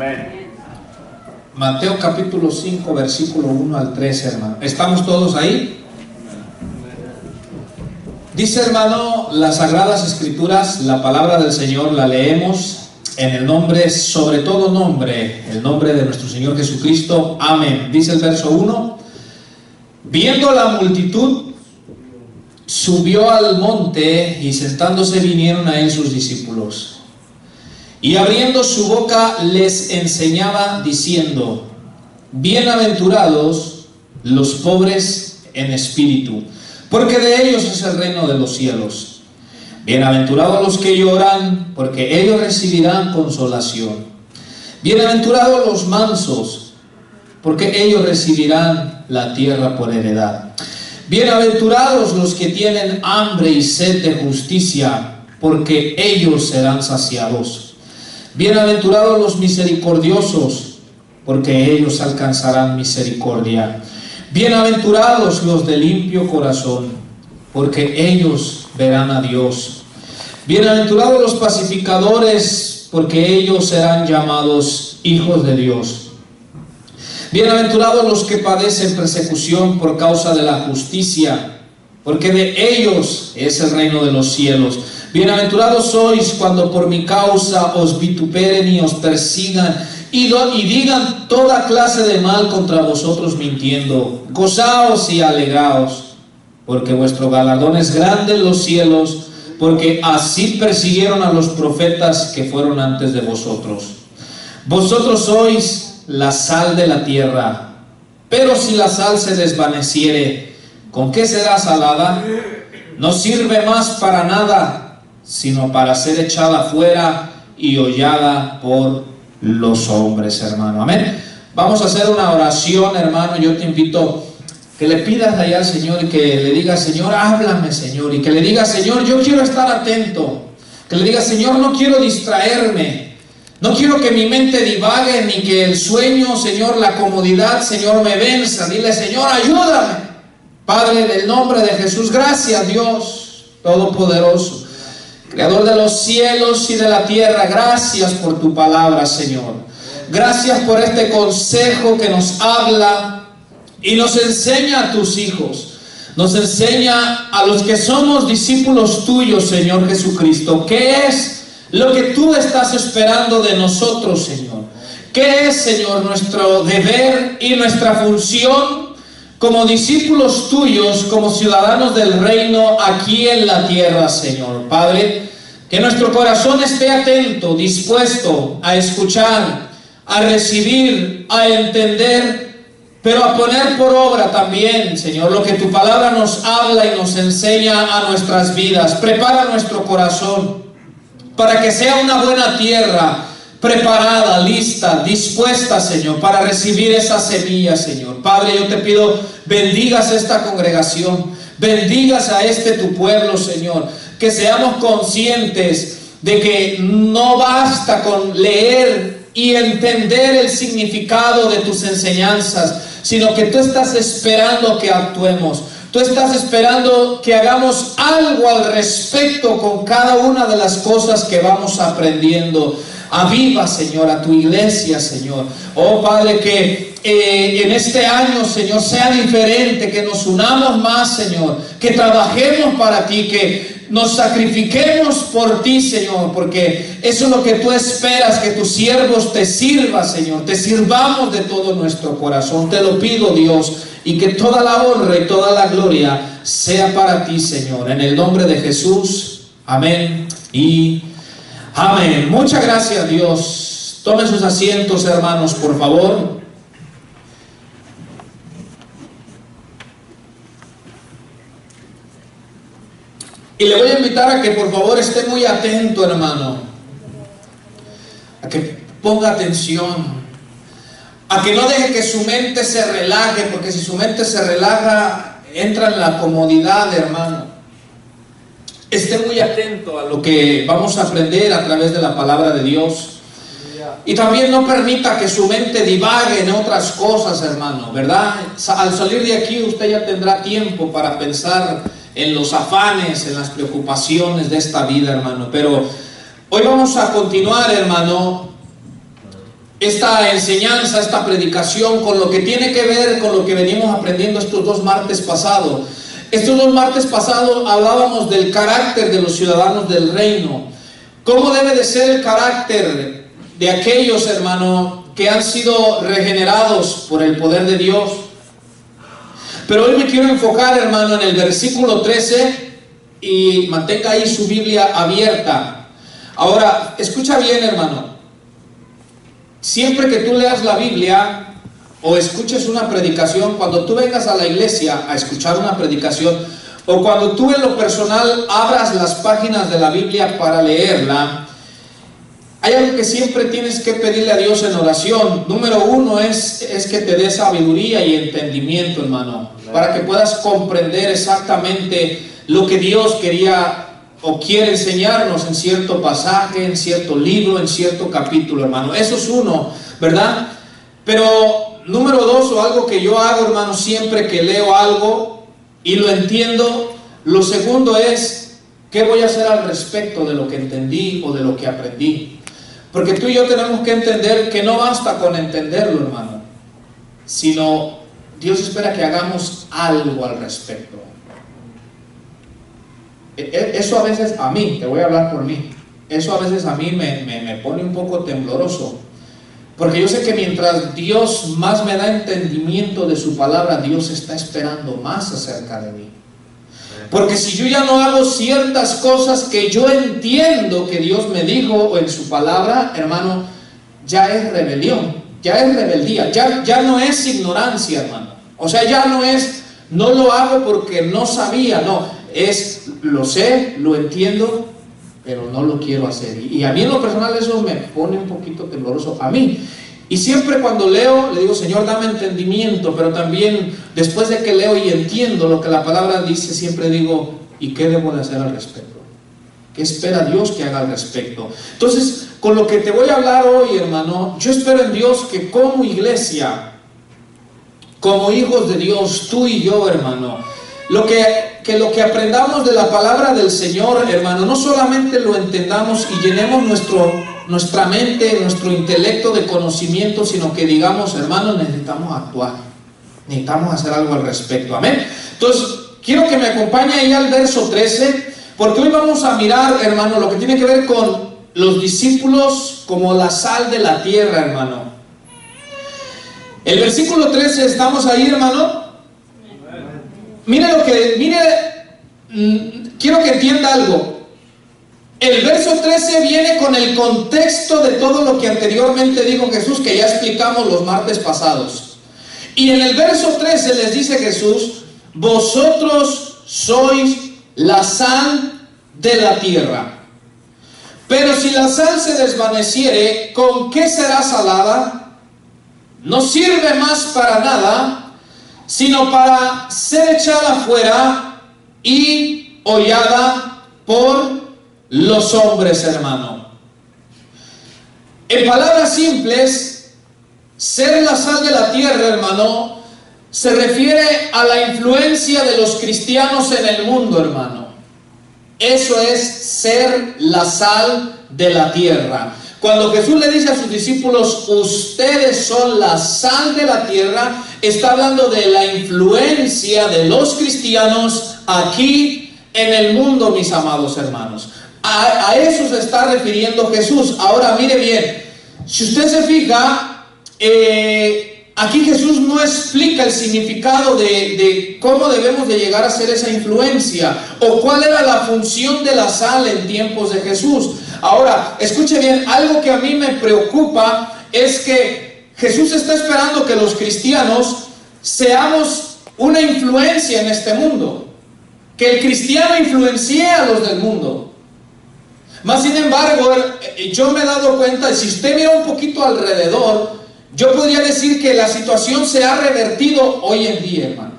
Amén. Mateo capítulo 5, versículo 1 al 3, hermano. ¿Estamos todos ahí? Dice, hermano, las Sagradas Escrituras, la palabra del Señor, la leemos en el nombre, sobre todo nombre, el nombre de nuestro Señor Jesucristo. Amén. Dice el verso 1: viendo la multitud, subió al monte, y sentándose vinieron a él sus discípulos. Y abriendo su boca les enseñaba diciendo: bienaventurados los pobres en espíritu, porque de ellos es el reino de los cielos. Bienaventurados los que lloran, porque ellos recibirán consolación. Bienaventurados los mansos, porque ellos recibirán la tierra por heredad. Bienaventurados los que tienen hambre y sed de justicia, porque ellos serán saciados. Bienaventurados los misericordiosos, porque ellos alcanzarán misericordia. Bienaventurados los de limpio corazón, porque ellos verán a Dios. Bienaventurados los pacificadores, porque ellos serán llamados hijos de Dios. Bienaventurados los que padecen persecución por causa de la justicia, porque de ellos es el reino de los cielos. Bienaventurados sois cuando por mi causa os vituperen y os persigan y digan toda clase de mal contra vosotros mintiendo. Gozaos y alegraos, porque vuestro galardón es grande en los cielos, porque así persiguieron a los profetas que fueron antes de vosotros. Vosotros sois la sal de la tierra, pero si la sal se desvaneciere, ¿con qué será salada? No sirve más para nada, sino para ser echada fuera y hollada por los hombres, hermano. Amén. Vamos a hacer una oración, hermano. Yo te invito que le pidas allá al Señor y que le digas: Señor, háblame, Señor. Y que le digas: Señor, yo quiero estar atento. Que le digas: Señor, no quiero distraerme. No quiero que mi mente divague, ni que el sueño, Señor, la comodidad, Señor, me venza. Dile: Señor, ayúdame. Padre, en el nombre de Jesús, gracias, Dios Todopoderoso, Creador de los cielos y de la tierra. Gracias por tu palabra, Señor. Gracias por este consejo que nos habla y nos enseña a tus hijos. Nos enseña a los que somos discípulos tuyos, Señor Jesucristo. ¿Qué es lo que tú estás esperando de nosotros, Señor? ¿Qué es, Señor, nuestro deber y nuestra función como discípulos tuyos, como ciudadanos del reino aquí en la tierra, Señor? Padre, que nuestro corazón esté atento, dispuesto a escuchar, a recibir, a entender, pero a poner por obra también, Señor, lo que tu palabra nos habla y nos enseña a nuestras vidas. Prepara nuestro corazón para que sea una buena tierra, preparada, lista, dispuesta, Señor, para recibir esa semilla, Señor. Padre, yo te pido, bendigas esta congregación, bendigas a este tu pueblo, Señor, que seamos conscientes de que no basta con leer y entender el significado de tus enseñanzas, sino que tú estás esperando que actuemos. Tú estás esperando que hagamos algo al respecto con cada una de las cosas que vamos aprendiendo. Aviva, Señor, a tu iglesia, Señor. Oh, Padre, que en este año, Señor, sea diferente, que nos unamos más, Señor, que trabajemos para ti, que nos sacrifiquemos por ti, Señor, porque eso es lo que tú esperas, que tus siervos te sirvan, Señor, te sirvamos de todo nuestro corazón. Te lo pido, Dios, y que toda la honra y toda la gloria sea para ti, Señor, en el nombre de Jesús. Amén y amén. Muchas gracias, Dios. Tomen sus asientos, hermanos, por favor. Y le voy a invitar a que por favor esté muy atento, hermano, a que ponga atención, a que no deje que su mente se relaje, porque si su mente se relaja, entra en la comodidad, hermano. Esté muy atento a lo que vamos a aprender a través de la palabra de Dios. Y también no permita que su mente divague en otras cosas, hermano, ¿verdad? Al salir de aquí usted ya tendrá tiempo para pensar en los afanes, en las preocupaciones de esta vida, hermano. Pero hoy vamos a continuar, hermano, esta enseñanza, esta predicación, con lo que tiene que ver con lo que venimos aprendiendo estos 2 martes pasados. Estos 2 martes pasados hablábamos del carácter de los ciudadanos del reino. ¿Cómo debe de ser el carácter de aquellos, hermano, que han sido regenerados por el poder de Dios? Pero hoy me quiero enfocar, hermano, en el versículo 13, y mantenga ahí su Biblia abierta. Ahora, escucha bien, hermano. Siempre que tú leas la Biblia o escuches una predicación, cuando tú vengas a la iglesia a escuchar una predicación, o cuando tú en lo personal abras las páginas de la Biblia para leerla, hay algo que siempre tienes que pedirle a Dios en oración. Número 1 es que te dé sabiduría y entendimiento, hermano, para que puedas comprender exactamente lo que Dios quería o quiere enseñarnos en cierto pasaje, en cierto libro, en cierto capítulo, hermano. Eso es uno, ¿verdad? Pero número 2, o algo que yo hago, hermano, siempre que leo algo y lo entiendo, lo segundo es, ¿qué voy a hacer al respecto de lo que entendí o de lo que aprendí? Porque tú y yo tenemos que entender que no basta con entenderlo, hermano, sino Dios espera que hagamos algo al respecto. Eso a veces a mí, te voy a hablar por mí, eso a veces a mí me pone un poco tembloroso, porque yo sé que mientras Dios más me da entendimiento de su palabra, Dios está esperando más acerca de mí. Porque si yo ya no hago ciertas cosas que yo entiendo que Dios me dijo en su palabra, hermano, ya es rebelión, ya es rebeldía, ya no es ignorancia, hermano. O sea, ya no es, no lo hago porque no sabía, no. Es, lo sé, lo entiendo, pero no lo quiero hacer. Y a mí en lo personal eso me pone un poquito tembloroso a mí. Y siempre cuando leo, le digo, Señor, dame entendimiento, pero también después de que leo y entiendo lo que la palabra dice, siempre digo, ¿y qué debo de hacer al respecto? ¿Qué espera Dios que haga al respecto? Entonces, con lo que te voy a hablar hoy, hermano, yo espero en Dios que como iglesia, como hijos de Dios, tú y yo, hermano, lo que aprendamos de la palabra del Señor, hermano, no solamente lo entendamos y llenemos nuestra mente, nuestro intelecto de conocimiento, sino que digamos, hermano, necesitamos actuar, necesitamos hacer algo al respecto, amén. Entonces, quiero que me acompañe ahí al verso 13, porque hoy vamos a mirar, hermano, lo que tiene que ver con los discípulos como la sal de la tierra, hermano. El versículo 13, ¿estamos ahí, hermano? Quiero que entienda algo. El verso 13 viene con el contexto de todo lo que anteriormente dijo Jesús, que ya explicamos los martes pasados. Y en el verso 13 les dice Jesús, vosotros sois la sal de la tierra. Pero si la sal se desvaneciere, ¿con qué será salada? No sirve más para nada, sino para ser echada fuera y hollada por los hombres, hermano. En palabras simples, ser la sal de la tierra, hermano, se refiere a la influencia de los cristianos en el mundo, hermano. Eso es ser la sal de la tierra. Cuando Jesús le dice a sus discípulos, ustedes son la sal de la tierra, está hablando de la influencia de los cristianos aquí en el mundo, mis amados hermanos. A eso se está refiriendo Jesús. Ahora mire bien, si usted se fija, aquí Jesús no explica el significado de cómo debemos de llegar a ser esa influencia o cuál era la función de la sal en tiempos de Jesús. Ahora, escuche bien, algo que a mí me preocupa es que Jesús está esperando que los cristianos seamos una influencia en este mundo, que el cristiano influencie a los del mundo. Más sin embargo, yo me he dado cuenta, si usted mira un poquito alrededor, yo podría decir que la situación se ha revertido hoy en día, hermano.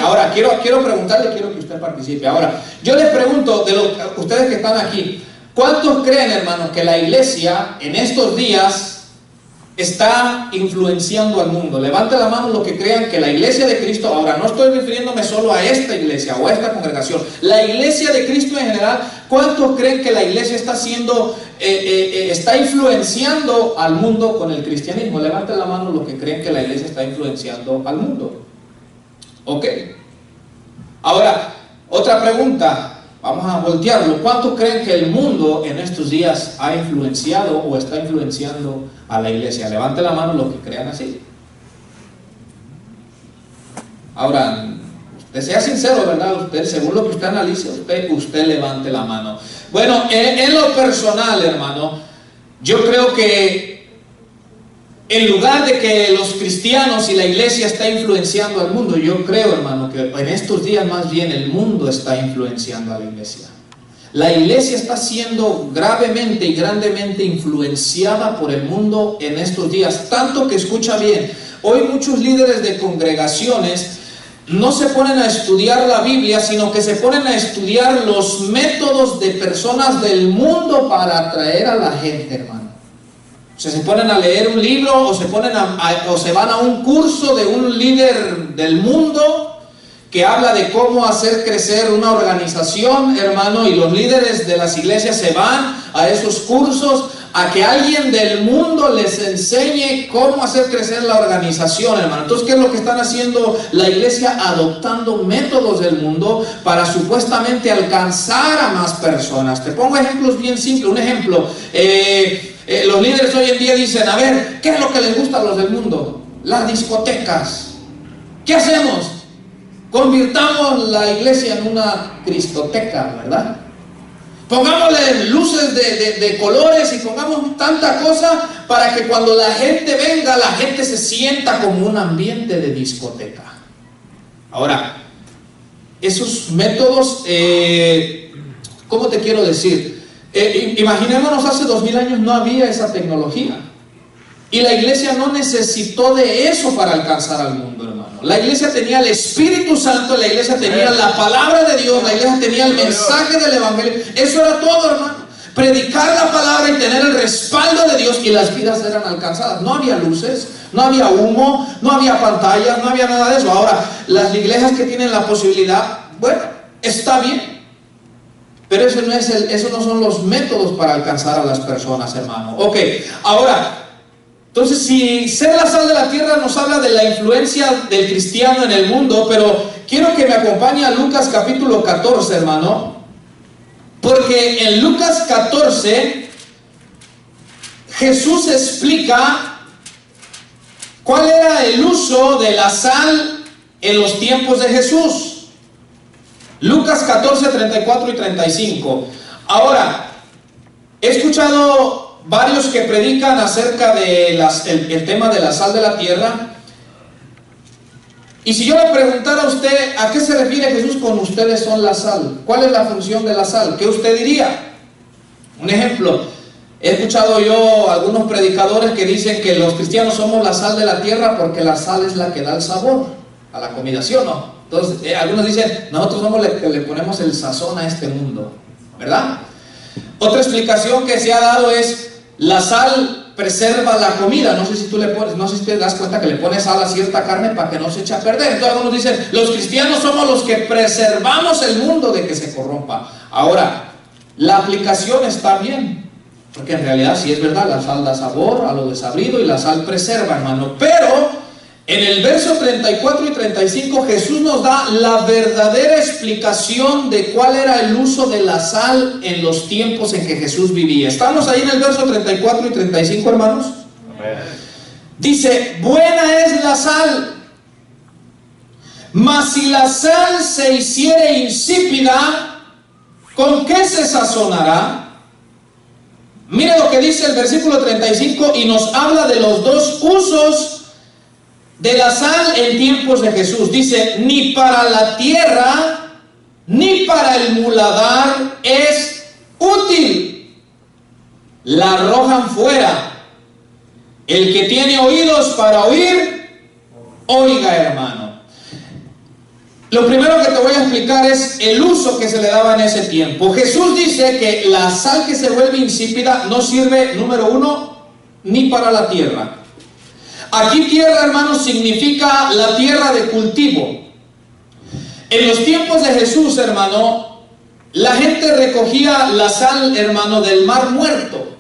Ahora, quiero preguntarle, quiero que usted participe. Ahora, yo les pregunto, ustedes que están aquí, ¿cuántos creen, hermano, que la iglesia en estos días está influenciando al mundo? Levante la mano los que crean que la iglesia de Cristo, ahora no estoy refiriéndome solo a esta iglesia o a esta congregación, la iglesia de Cristo en general, ¿cuántos creen que la iglesia está está influenciando al mundo con el cristianismo? Levante la mano los que creen que la iglesia está influenciando al mundo. Ok. Ahora, otra pregunta. Vamos a voltearlo. ¿Cuántos creen que el mundo en estos días ha influenciado o está influenciando a la iglesia? Levante la mano los que crean así. Ahora, usted sea sincero, ¿verdad? Usted, según lo que usted analice, usted levante la mano. Bueno, en lo personal, hermano, yo creo que en lugar de que los cristianos y la iglesia está influenciando al mundo, yo creo, hermano, que en estos días más bien el mundo está influenciando a la iglesia. La iglesia está siendo gravemente y grandemente influenciada por el mundo en estos días. Tanto que, escucha bien, hoy muchos líderes de congregaciones no se ponen a estudiar la Biblia, sino que se ponen a estudiar los métodos de personas del mundo para atraer a la gente, hermano. O sea, se ponen a leer un libro o se van a un curso de un líder del mundo que habla de cómo hacer crecer una organización, hermano, y los líderes de las iglesias se van a esos cursos a que alguien del mundo les enseñe cómo hacer crecer la organización, hermano. Entonces, ¿qué es lo que están haciendo la iglesia? Adoptando métodos del mundo para supuestamente alcanzar a más personas. Te pongo ejemplos bien simples. Un ejemplo, los líderes hoy en día dicen, a ver, ¿qué es lo que les gusta a los del mundo? Las discotecas. ¿Qué hacemos? Convirtamos la iglesia en una cristoteca, ¿verdad? Pongámosle luces de colores y pongamos tanta cosa para que cuando la gente venga, la gente se sienta como un ambiente de discoteca. Ahora, esos métodos, ¿cómo te quiero decir? Imaginémonos, hace 2000 años no había esa tecnología. Y la iglesia no necesitó de eso para alcanzar al mundo, hermano. La iglesia tenía el Espíritu Santo, la iglesia tenía la palabra de Dios, la iglesia tenía el mensaje del Evangelio. Eso era todo, hermano. Predicar la palabra y tener el respaldo de Dios, y las vidas eran alcanzadas. No había luces, no había humo, no había pantallas, no había nada de eso. Ahora, las iglesias que tienen la posibilidad, bueno, está bien. Pero esos no son los métodos para alcanzar a las personas, hermano. Ok, ahora, entonces, si ser la sal de la tierra nos habla de la influencia del cristiano en el mundo, pero quiero que me acompañe a Lucas capítulo 14, hermano, porque en Lucas 14 Jesús explica cuál era el uso de la sal en los tiempos de Jesús. Lucas 14, 34 y 35. Ahora, he escuchado varios que predican acerca de el tema de la sal de la tierra. Y si yo le preguntara a usted, ¿a qué se refiere Jesús con ustedes son la sal? ¿Cuál es la función de la sal? ¿Qué usted diría? Un ejemplo, he escuchado yo algunos predicadores que dicen que los cristianos somos la sal de la tierra porque la sal es la que da el sabor a la comida, ¿sí o no? Entonces, algunos dicen, nosotros somos los que le ponemos el sazón a este mundo, ¿verdad? Otra explicación que se ha dado es, la sal preserva la comida. No sé si tú le pones, no sé si te das cuenta que le pones sal a cierta carne para que no se eche a perder. Entonces algunos dicen, los cristianos somos los que preservamos el mundo de que se corrompa. Ahora, la aplicación está bien, porque en realidad sí es verdad, la sal da sabor a lo desabrido y la sal preserva, hermano. Pero en el verso 34 y 35 Jesús nos da la verdadera explicación de cuál era el uso de la sal en los tiempos en que Jesús vivía. ¿Estamos ahí en el verso 34 y 35, hermanos? Amén. Dice, buena es la sal, mas si la sal se hiciere insípida, ¿con qué se sazonará? Mire lo que dice el versículo 35 y nos habla de los dos usos de la sal en tiempos de Jesús. Dice, ni para la tierra ni para el muladar es útil, la arrojan fuera. El que tiene oídos para oír, oiga, hermano. Lo primero que te voy a explicar es el uso que se le daba en ese tiempo. Jesús dice que la sal que se vuelve insípida no sirve, número uno, ni para la tierra. Aquí tierra, hermano, significa la tierra de cultivo. En los tiempos de Jesús, hermano, la gente recogía la sal, hermano, del mar muerto.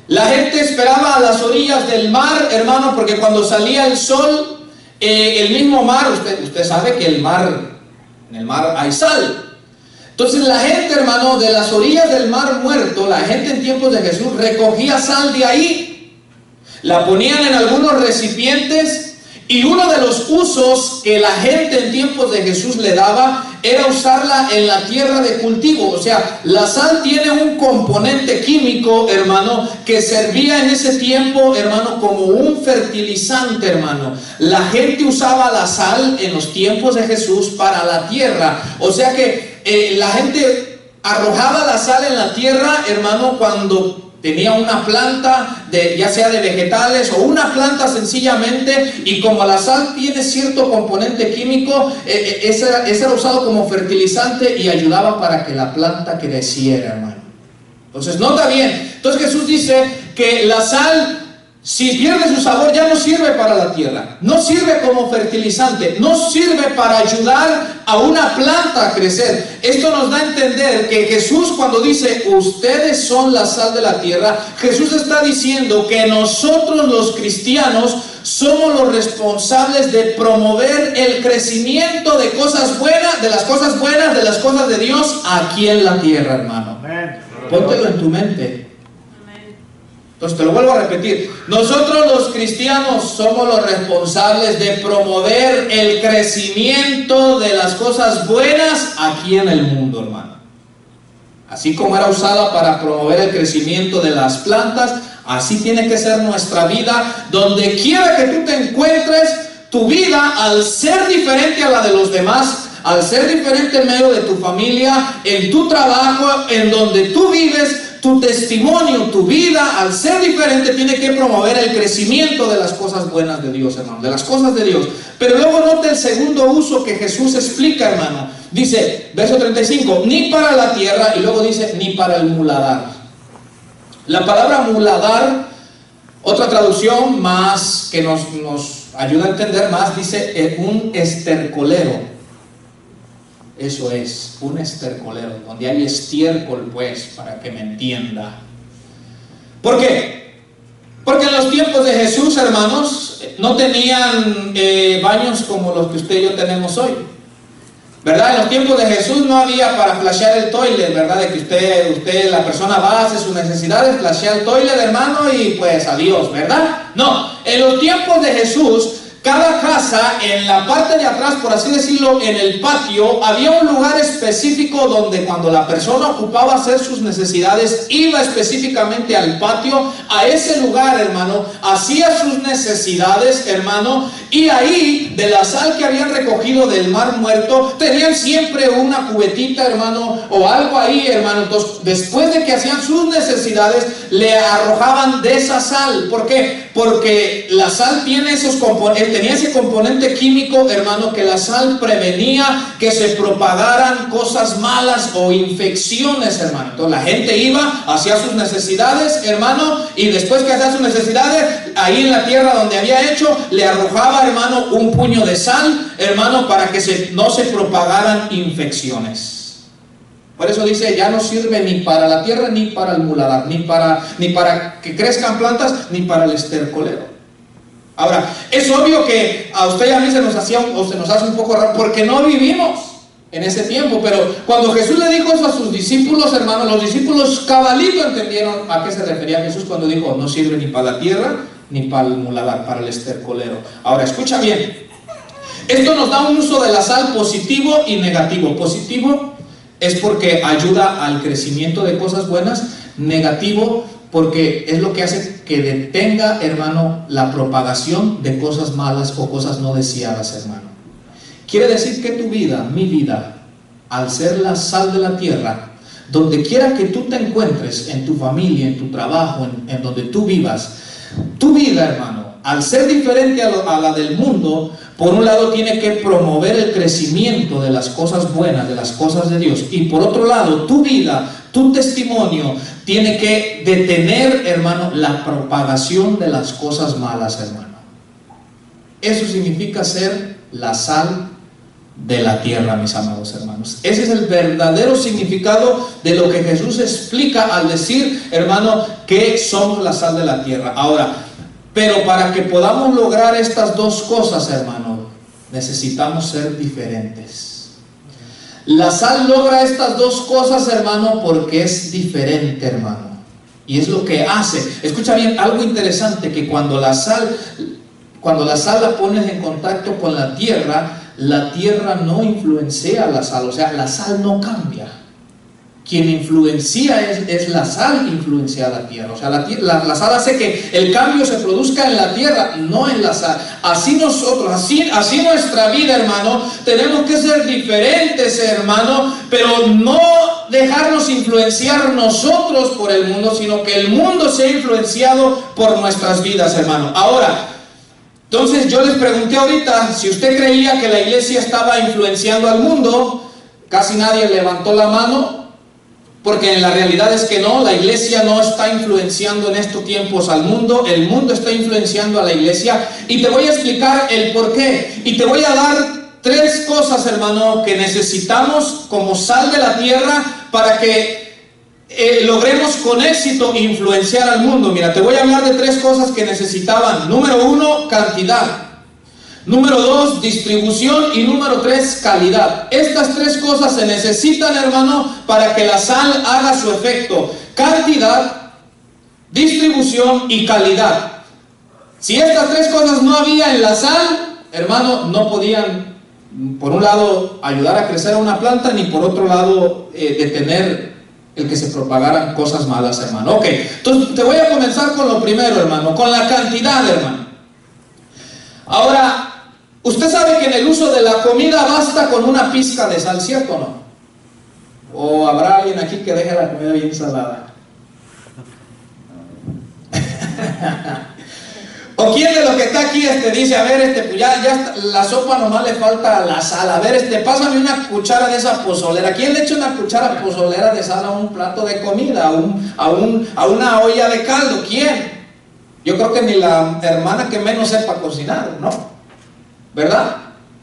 La gente esperaba a las orillas del mar, hermano, porque cuando salía el sol, el mismo mar, usted sabe que en el mar hay sal. Entonces la gente, hermano, de las orillas del mar muerto, la gente en tiempos de Jesús recogía sal de ahí, la ponían en algunos recipientes, y uno de los usos que la gente en tiempos de Jesús le daba era usarla en la tierra de cultivo. O sea, la sal tiene un componente químico, hermano, que servía en ese tiempo, hermano, como un fertilizante, hermano. La gente usaba la sal en los tiempos de Jesús para la tierra. O sea que la gente arrojaba la sal en la tierra, hermano, cuando tenía una planta, ya sea de vegetales o una planta sencillamente, y como la sal tiene cierto componente químico, ese era usado como fertilizante y ayudaba para que la planta creciera, hermano. Entonces, nota bien. Entonces Jesús dice que la sal, si pierde su sabor, ya no sirve para la tierra, no sirve como fertilizante, no sirve para ayudar a una planta a crecer. Esto nos da a entender que Jesús, cuando dice ustedes son la sal de la tierra, Jesús está diciendo que nosotros los cristianos somos los responsables de promover el crecimiento de cosas buenas, de las cosas buenas, de las cosas de Dios aquí en la tierra, hermano. Póntelo en tu mente. Entonces te lo vuelvo a repetir, nosotros los cristianos somos los responsables de promover el crecimiento de las cosas buenas aquí en el mundo, hermano. Así como era usada para promover el crecimiento de las plantas, así tiene que ser nuestra vida. Donde quiera que tú te encuentres, tu vida, al ser diferente a la de los demás, al ser diferente en medio de tu familia, en tu trabajo, en donde tú vives, tu testimonio, tu vida, al ser diferente, tiene que promover el crecimiento de las cosas buenas de Dios, hermano, de las cosas de Dios. Pero luego note el segundo uso que Jesús explica, hermano. Dice, verso 35, ni para la tierra, y luego dice, ni para el muladar. La palabra muladar, otra traducción más que nos ayuda a entender más, dice un estercolero. Eso es, un estercolero, donde hay estiércol, pues, para que me entienda. ¿Por qué? Porque en los tiempos de Jesús, hermanos, no tenían baños como los que usted y yo tenemos hoy, ¿verdad? En los tiempos de Jesús no había para flashear el toilet, ¿verdad? De que usted, la persona va, hace sus necesidades, flashea el toilet, hermano, y pues adiós, ¿verdad? No, en los tiempos de Jesús, cada casa, en la parte de atrás, por así decirlo, en el patio, había un lugar específico donde cuando la persona ocupaba hacer sus necesidades, iba específicamente al patio, a ese lugar, hermano, hacía sus necesidades, hermano, y ahí, de la sal que habían recogido del mar muerto, tenían siempre una cubetita, hermano, o algo ahí, hermano. Entonces, después de que hacían sus necesidades, le arrojaban de esa sal. ¿Por qué? Porque la sal tiene tenía ese componente químico, hermano, que la sal prevenía que se propagaran cosas malas o infecciones, hermano. Entonces la gente iba, hacía sus necesidades, hermano, y después que hacía sus necesidades, ahí en la tierra donde había hecho, le arrojaba, hermano, un puño de sal, hermano, para que no se propagaran infecciones. Por eso dice, ya no sirve ni para la tierra, ni para el muladar, ni para que crezcan plantas, ni para el estercolero. Ahora, es obvio que a usted y a mí se nos hace un poco raro, porque no vivimos en ese tiempo. Pero cuando Jesús le dijo eso a sus discípulos, hermanos, los discípulos cabalito entendieron a qué se refería Jesús cuando dijo, no sirve ni para la tierra, ni para el muladar, para el estercolero. Ahora, escucha bien, esto nos da un uso de la sal positivo y negativo. Positivo es porque ayuda al crecimiento de cosas buenas. Negativo porque es lo que hace que detenga, hermano, la propagación de cosas malas o cosas no deseadas, hermano. Quiere decir que tu vida, mi vida, al ser la sal de la tierra, donde quiera que tú te encuentres, en tu familia, en tu trabajo, en donde tú vivas, tu vida, hermano, al ser diferente a la del mundo, por un lado tiene que promover el crecimiento de las cosas buenas, de las cosas de Dios, y por otro lado, tu vida, tu testimonio, tiene que detener, hermano, la propagación de las cosas malas, hermano. Eso significa ser la sal de la tierra, mis amados hermanos. Ese es el verdadero significado de lo que Jesús explica al decir, hermano, que somos la sal de la tierra. Ahora, pero para que podamos lograr estas dos cosas, hermano, necesitamos ser diferentes. La sal logra estas dos cosas, hermano, porque es diferente, hermano. Y es lo que hace. Escucha bien, algo interesante, que cuando la sal la pones en contacto con la tierra no influencia la sal, o sea, la sal no cambia. Quien influencia es la sal, influencia a la tierra. O sea, la sal hace que el cambio se produzca en la tierra, no en la sal. Así nosotros, así nuestra vida, hermano, tenemos que ser diferentes, hermano, pero no dejarnos influenciar nosotros por el mundo, sino que el mundo sea influenciado por nuestras vidas, hermano. Ahora, entonces yo les pregunté ahorita, si usted creía que la iglesia estaba influenciando al mundo, casi nadie levantó la mano, porque en la realidad es que no, la iglesia no está influenciando en estos tiempos al mundo, el mundo está influenciando a la iglesia, y te voy a explicar el por qué, y te voy a dar tres cosas, hermano, que necesitamos como sal de la tierra para que logremos con éxito influenciar al mundo. Mira, te voy a hablar de tres cosas que necesitaban. Número 1, cantidad. Número 2, distribución. Y número 3, calidad. Estas tres cosas se necesitan, hermano, para que la sal haga su efecto. Cantidad, distribución y calidad. Si estas tres cosas no había en la sal, hermano, no podían, por un lado, ayudar a crecer a una planta, ni por otro lado, detener el que se propagaran cosas malas, hermano. Ok, entonces te voy a comenzar con lo primero, hermano, con la cantidad, hermano. Ahora, usted sabe que en el uso de la comida basta con una pizca de sal, ¿cierto o no? ¿O habrá alguien aquí que deje la comida bien salada? ¿O quién de los que está aquí dice, a ver, pues ya la sopa nomás le falta la sal, a ver, pásame una cuchara de esa pozolera? ¿Quién le echa una cuchara pozolera de sal a un plato de comida, a una olla de caldo? ¿Quién? Yo creo que ni la hermana que menos sepa cocinar, ¿no? ¿Verdad?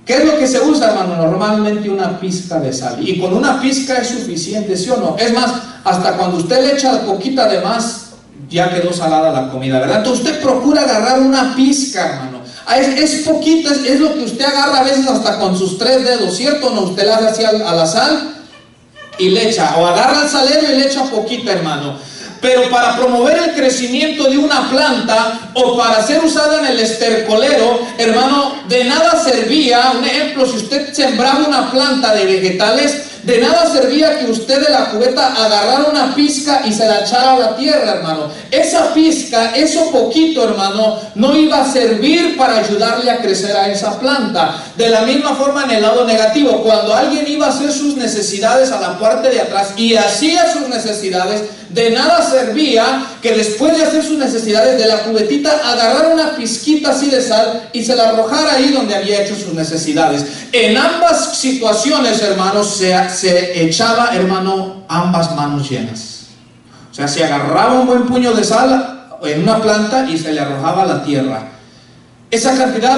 ¿Qué es lo que se usa, hermano? Normalmente una pizca de sal, y con una pizca es suficiente, ¿sí o no? Es más, hasta cuando usted le echa poquita de más, ya quedó salada la comida, ¿verdad? Entonces usted procura agarrar una pizca, hermano. Es poquita, es lo que usted agarra a veces hasta con sus 3 dedos, ¿cierto o no? Usted le hace así a la sal y le echa, o agarra el salero y le echa poquita, hermano. Pero para promover el crecimiento de una planta, o para ser usada en el estercolero, hermano, de nada servía. Un ejemplo, si usted sembraba una planta de vegetales, de nada servía que usted de la cubeta agarrara una pizca y se la echara a la tierra, hermano. Esa pizca, eso poquito, hermano, no iba a servir para ayudarle a crecer a esa planta. De la misma forma en el lado negativo, cuando alguien iba a hacer sus necesidades a la parte de atrás y hacía sus necesidades, de nada servía que después de hacer sus necesidades de la cubetita agarrara una pizquita así de sal y se la arrojara ahí donde había hecho sus necesidades. En ambas situaciones, hermanos, se echaba, hermano, ambas manos llenas. O sea, se agarraba un buen puño de sal en una planta y se le arrojaba a la tierra. Esa cantidad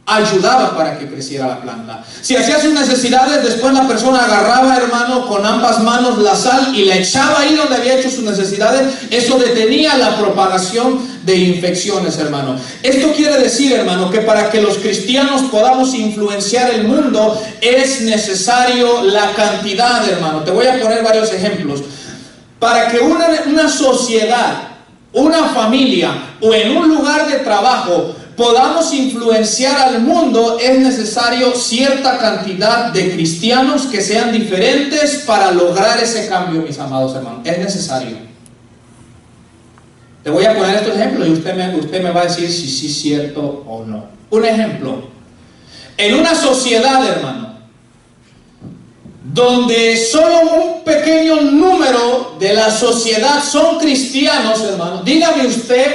ayudaba para que creciera la planta. Si hacía sus necesidades, después la persona agarraba, hermano, con ambas manos la sal y la echaba ahí donde había hecho sus necesidades. Eso detenía la propagación de infecciones, hermano. Esto quiere decir, hermano, que para que los cristianos podamos influenciar el mundo es necesario la cantidad, hermano. Te voy a poner varios ejemplos. Para que una sociedad, una familia o en un lugar de trabajo podamos influenciar al mundo, es necesario cierta cantidad de cristianos que sean diferentes para lograr ese cambio, mis amados hermanos. Es necesario. Te voy a poner estos ejemplos y usted me va a decir si sí es cierto o no. Un ejemplo. En una sociedad, hermano, donde solo un pequeño número de la sociedad son cristianos, hermano, dígame usted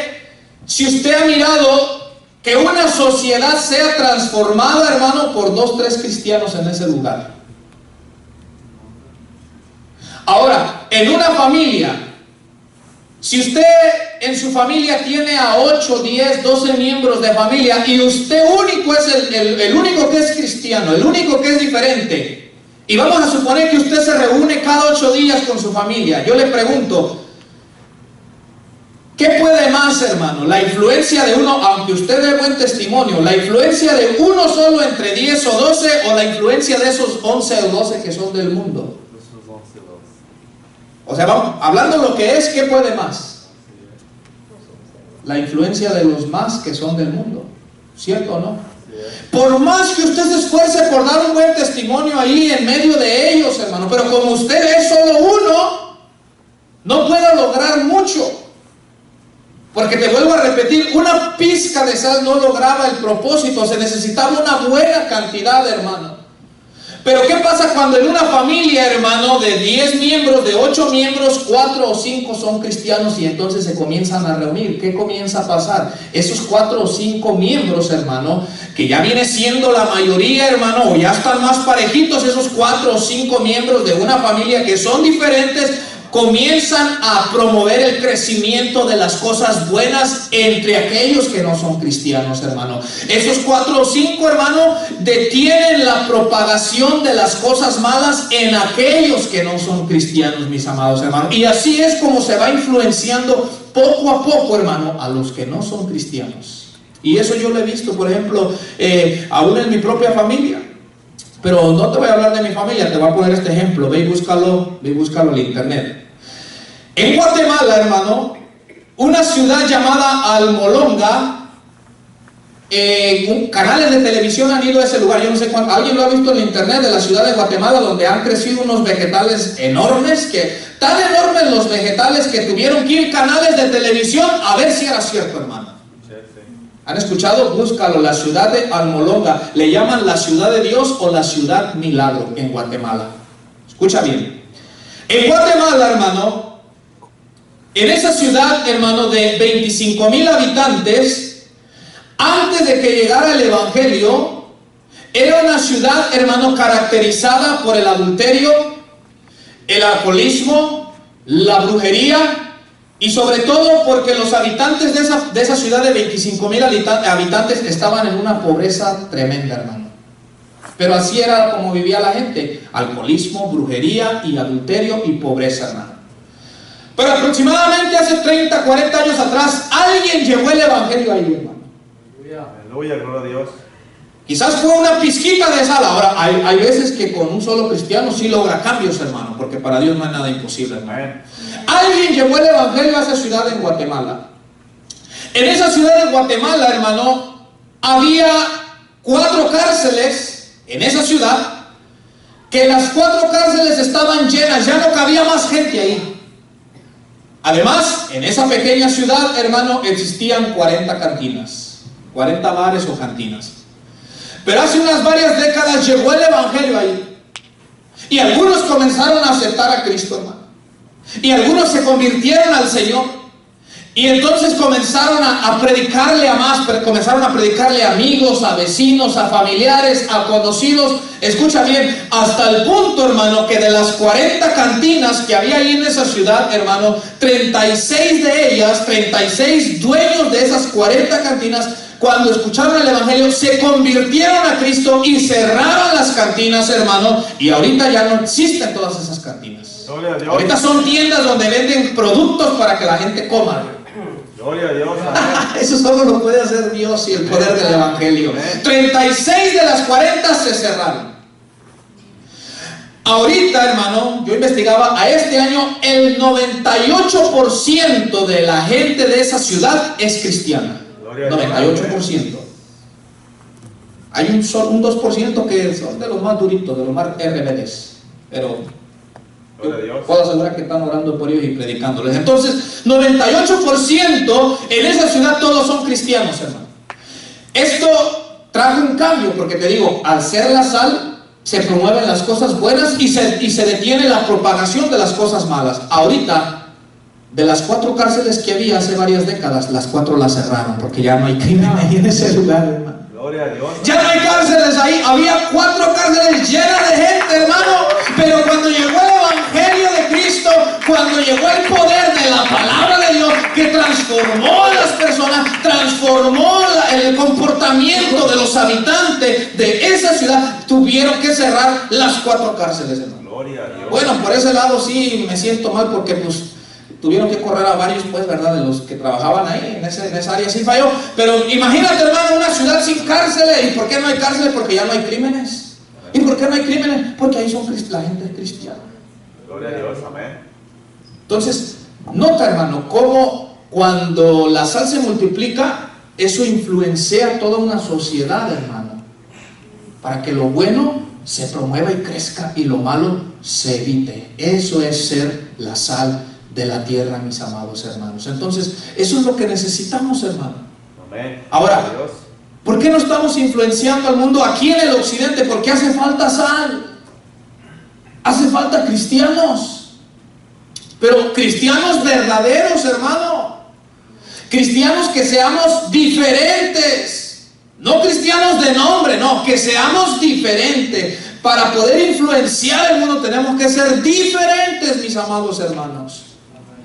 si usted ha mirado que una sociedad sea transformada, hermano, por 2, 3 cristianos en ese lugar. Ahora, en una familia Si usted en su familia tiene a 8, 10, 12 miembros de familia y usted único es el único que es cristiano, el único que es diferente, y vamos a suponer que usted se reúne cada 8 días con su familia, yo le pregunto, ¿qué puede más, hermano? La influencia de uno, aunque usted dé buen testimonio, la influencia de uno solo entre 10 o 12 o la influencia de esos 11 o 12 que son del mundo. O sea, vamos, hablando lo que es, ¿qué puede más? La influencia de los más que son del mundo. ¿Cierto o no? Por más que usted se esfuerce por dar un buen testimonio ahí en medio de ellos, hermano, pero como usted es solo uno, no puede lograr mucho. Porque te vuelvo a repetir, una pizca de sal no lograba el propósito, se necesitaba una buena cantidad, hermano. Pero ¿qué pasa cuando en una familia, hermano, de 10 miembros, de 8 miembros, 4 o 5 son cristianos y entonces se comienzan a reunir? ¿Qué comienza a pasar? Esos 4 o 5 miembros, hermano, que ya viene siendo la mayoría, hermano, o ya están más parejitos, esos 4 o 5 miembros de una familia que son diferentes, comienzan a promover el crecimiento de las cosas buenas entre aquellos que no son cristianos, hermano. Esos 4 o 5, hermano, detienen la propagación de las cosas malas en aquellos que no son cristianos, mis amados hermanos. Y así es como se va influenciando poco a poco, hermano, a los que no son cristianos. Y eso yo lo he visto, por ejemplo, aún en mi propia familia. Pero no te voy a hablar de mi familia, te voy a poner este ejemplo. Ve y búscalo en internet. En Guatemala, hermano, una ciudad llamada Almolonga, canales de televisión han ido a ese lugar. Yo no sé cuánto, alguien lo ha visto en internet, de la ciudad de Guatemala, donde han crecido unos vegetales enormes, tan enormes los vegetales que tuvieron que ir canales de televisión a ver si era cierto, hermano. ¿Han escuchado? Búscalo, la ciudad de Almolonga. Le llaman la ciudad de Dios o la ciudad milagro en Guatemala. Escucha bien. En Guatemala, hermano, en esa ciudad, hermano, de 25,000 habitantes, antes de que llegara el evangelio, era una ciudad, hermano, caracterizada por el adulterio, el alcoholismo, la brujería, y sobre todo porque los habitantes de esa ciudad de 25,000 habitantes estaban en una pobreza tremenda, hermano. Pero así era como vivía la gente: alcoholismo, brujería y adulterio y pobreza, hermano. Pero aproximadamente hace 30, 40 años atrás, alguien llevó el evangelio ahí, hermano. Aleluya, gloria a Dios. Quizás fue una pizquita de sal. Ahora, hay veces que con un solo cristiano sí logra cambios, hermano, porque para Dios no hay nada imposible, hermano. Alguien llevó el evangelio a esa ciudad en Guatemala. En esa ciudad de Guatemala, hermano, había 4 cárceles en esa ciudad, que las 4 cárceles estaban llenas, ya no cabía más gente ahí. Además, en esa pequeña ciudad, hermano, existían 40 cantinas, 40 bares o cantinas. Pero hace unas varias décadas llegó el evangelio ahí, y algunos comenzaron a aceptar a Cristo, hermano, y algunos se convirtieron al Señor, y entonces comenzaron a predicarle a más, comenzaron a predicarle a amigos, a vecinos, a familiares, a conocidos. Escucha bien, hasta el punto, hermano, que de las 40 cantinas que había ahí en esa ciudad, hermano, 36 de ellas, 36 dueños de esas 40 cantinas, cuando escucharon el evangelio, se convirtieron a Cristo y cerraron las cantinas, hermano, y ahorita ya no existen todas esas cantinas. Ahorita son tiendas donde venden productos para que la gente coma. Gloria a Dios. Eso solo lo puede hacer Dios y el poder del evangelio. 36 de las 40 se cerraron. Ahorita, hermano, yo investigaba, a este año el 98% de la gente de esa ciudad es cristiana. 98%. Hay un 2% que son de los más duritos, de los más RBDs. Pero yo puedo asegurar que están orando por ellos y predicándoles. Entonces, 98% en esa ciudad todos son cristianos, hermano. Esto trajo un cambio, porque te digo, al ser la sal, se promueven las cosas buenas y se detiene la propagación de las cosas malas. Ahorita, de las 4 cárceles que había hace varias décadas, las 4 las cerraron, porque ya no hay crimen ahí en ese lugar, hermano. Gloria a Dios. Ya no hay cárceles ahí. Había 4 cárceles llenas de gente, hermano. Pero cuando llegó el evangelio de Cristo, cuando cuando llegó el poder de la palabra de Dios que transformó a las personas, transformó el comportamiento de los habitantes de esa ciudad, tuvieron que cerrar las 4 cárceles, hermano. Gloria a Dios. Bueno, por ese lado sí me siento mal porque pues tuvieron que correr a varios, pues, ¿verdad? De los que trabajaban ahí, en esa área sí falló. Pero imagínate, hermano, una ciudad sin cárceles. ¿Y por qué no hay cárceles? Porque ya no hay crímenes. ¿Y por qué no hay crímenes? Porque ahí son la gente es cristiana. Gloria a Dios, amén. Entonces, nota, hermano, cómo cuando la sal se multiplica, eso influencia toda una sociedad, hermano, para que lo bueno se promueva y crezca y lo malo se evite. Eso es ser la sal de la tierra, mis amados hermanos. Entonces, eso es lo que necesitamos, hermano. Amén. Ahora, ¿por qué no estamos influenciando al mundo aquí en el occidente? Porque hace falta sal, hace falta cristianos, pero cristianos verdaderos, hermano, cristianos que seamos diferentes, no cristianos de nombre, no, que seamos diferentes. Para poder influenciar el mundo tenemos que ser diferentes, mis amados hermanos.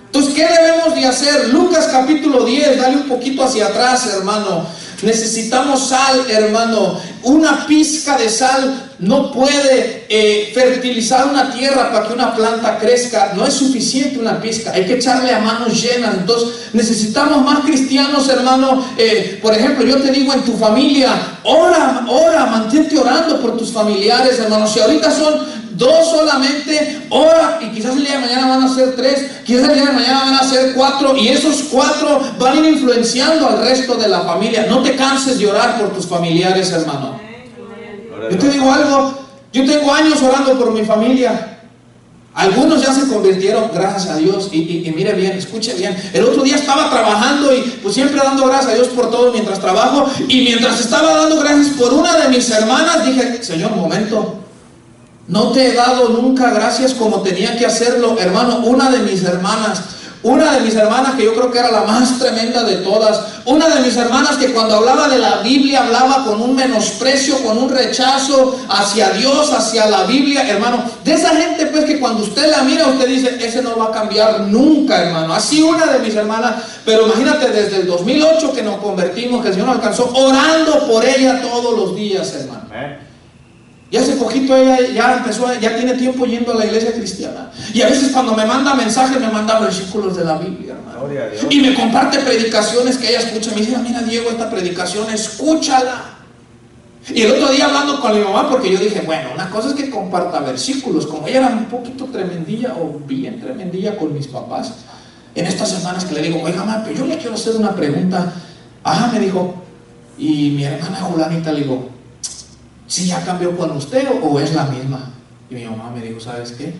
Entonces, ¿qué debemos de hacer? Lucas capítulo 10, dale un poquito hacia atrás, hermano. Necesitamos sal, hermano. Una pizca de sal no puede fertilizar una tierra para que una planta crezca. No es suficiente una pizca, hay que echarle a manos llenas. Entonces necesitamos más cristianos, hermano. Por ejemplo, yo te digo, en tu familia, ora, mantente orando por tus familiares, hermano. Si ahorita son 2 solamente, ora, y quizás el día de mañana van a ser 3, quizás el día de mañana van a ser 4, y esos 4 van a ir influenciando al resto de la familia. No te canses de orar por tus familiares, hermano. Yo te digo algo, yo tengo años orando por mi familia. Algunos ya se convirtieron, gracias a Dios, y mire bien, escuche bien. El otro día estaba trabajando y pues siempre dando gracias a Dios por todo mientras trabajo, y mientras estaba dando gracias por una de mis hermanas, dije, Señor, un momento, no te he dado nunca gracias como tenía que hacerlo, hermano. Una de mis hermanas que yo creo que era la más tremenda de todas, una de mis hermanas que cuando hablaba de la Biblia hablaba con un menosprecio, con un rechazo hacia Dios, hacia la Biblia, hermano. De esa gente pues que cuando usted la mira, usted dice, ese no va a cambiar nunca, hermano. Así una de mis hermanas, pero imagínate, desde el 2008 que nos convertimos, que el Señor nos alcanzó, orando por ella todos los días, hermano. Y hace poquito ella ya tiene tiempo yendo a la iglesia cristiana. Y a veces cuando me manda mensajes, me manda versículos de la Biblia, hermano. Y me comparte predicaciones que ella escucha. Me dice, mira Diego, esta predicación, escúchala. Y el otro día hablando con mi mamá, porque yo dije, bueno, una cosa es que comparta versículos. Como ella era un poquito tremendilla, o bien tremendilla con mis papás, en estas semanas que le digo, oiga mamá, pero yo le quiero hacer una pregunta. Me dijo, y mi hermana Julanita, le digo, si ya cambió con usted o es la misma. Y mi mamá me dijo, ¿sabes qué?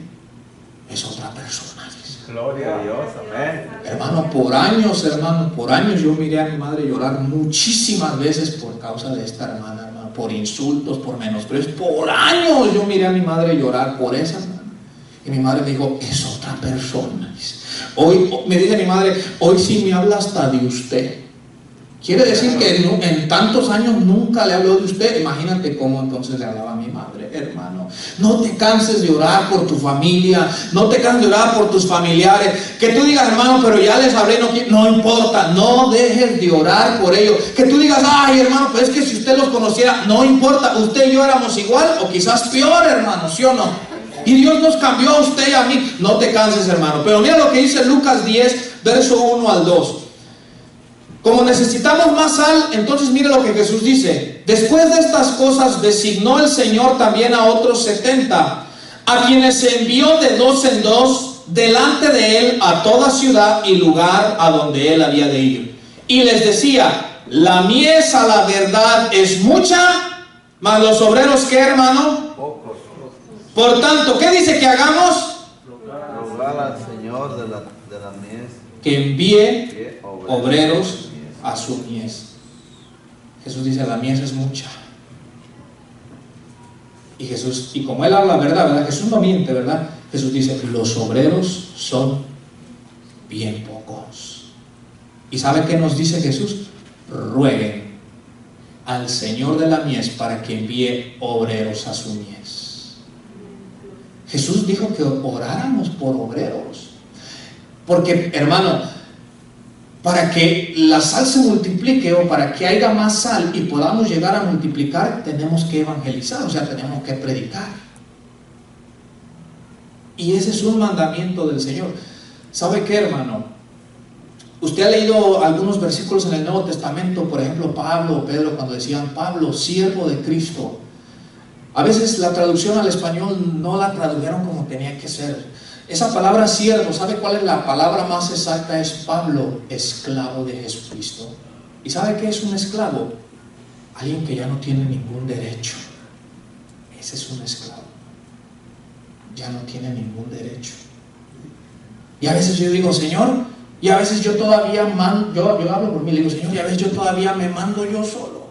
Es otra persona. Gloria a Dios, amén. Hermano, por años yo miré a mi madre llorar muchísimas veces por causa de esta hermana, hermano, por insultos, por menosprecios. Por años yo miré a mi madre llorar por esa hermana. Y mi madre me dijo, es otra persona. Hoy me dice mi madre, hoy sí me habla hasta de usted. Quiere decir que en tantos años nunca le habló de usted. Imagínate cómo entonces le hablaba a mi madre, hermano. No te canses de orar por tu familia, no te canses de orar por tus familiares. Que tú digas, hermano, pero ya les hablé, no importa, no dejes de orar por ellos. Que tú digas, ay, hermano, pero es que si usted los conociera, no importa, usted y yo éramos igual o quizás peor, hermano, ¿sí o no? Y Dios nos cambió a usted y a mí. No te canses, hermano. Pero mira lo que dice Lucas 10, verso 1 al 2. Como necesitamos más sal, entonces mire lo que Jesús dice. Después de estas cosas designó el Señor también a otros 70, a quienes se envió de 2 en 2 delante de él a toda ciudad y lugar a donde él había de ir. Y les decía, la mies a la verdad es mucha, mas los obreros, ¿qué, hermano? Pocos. Por tanto, ¿qué dice que hagamos? Rogar al Señor de la mies que envíe obreros a su mies. Jesús dice, la mies es mucha. Y Jesús, y como él habla verdad, Jesús no miente, ¿verdad? Jesús dice, los obreros son bien pocos. ¿Y sabe qué nos dice Jesús? Rueguen al Señor de la mies para que envíe obreros a su mies. Jesús dijo que oráramos por obreros. Porque, hermano, para que la sal se multiplique o para que haya más sal y podamos llegar a multiplicar, tenemos que evangelizar, o sea, tenemos que predicar. Y ese es un mandamiento del Señor. ¿Sabe qué, hermano? Usted ha leído algunos versículos en el Nuevo Testamento, por ejemplo, Pablo o Pedro, cuando decían, Pablo, siervo de Cristo. A veces la traducción al español no la tradujeron como tenía que ser. Esa palabra siervo, ¿sabe cuál es la palabra más exacta? Es Pablo, esclavo de Jesucristo. ¿Y sabe qué es un esclavo? Alguien que ya no tiene ningún derecho. Ese es un esclavo. Ya no tiene ningún derecho. Y a veces yo digo, Señor, y a veces yo todavía yo hablo por mí, le digo, Señor, y a veces yo todavía me mando yo solo.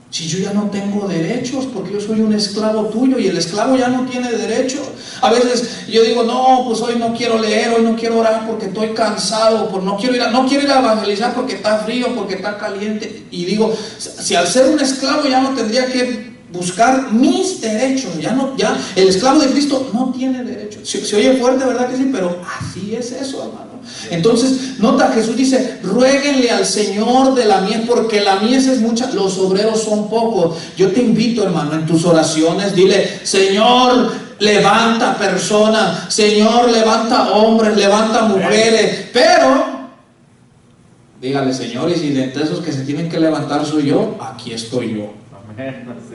Si yo ya no tengo derechos, porque yo soy un esclavo tuyo y el esclavo ya no tiene derechos. A veces yo digo, no, pues hoy no quiero leer, hoy no quiero orar porque estoy cansado, no quiero ir a evangelizar porque está frío, porque está caliente. Y digo, si al ser un esclavo ya no tendría que buscar mis derechos, ya el esclavo de Cristo no tiene derechos. Se oye fuerte, ¿verdad que sí? Pero así es eso, hermano. Entonces, nota, Jesús dice, ruéguenle al Señor de la mies, porque la mies es mucha, los obreros son pocos. Yo te invito, hermano, en tus oraciones, dile, Señor, levanta personas, Señor, levanta hombres, levanta mujeres, pero dígale, Señor, y si de entre esos que se tienen que levantar soy yo, aquí estoy yo.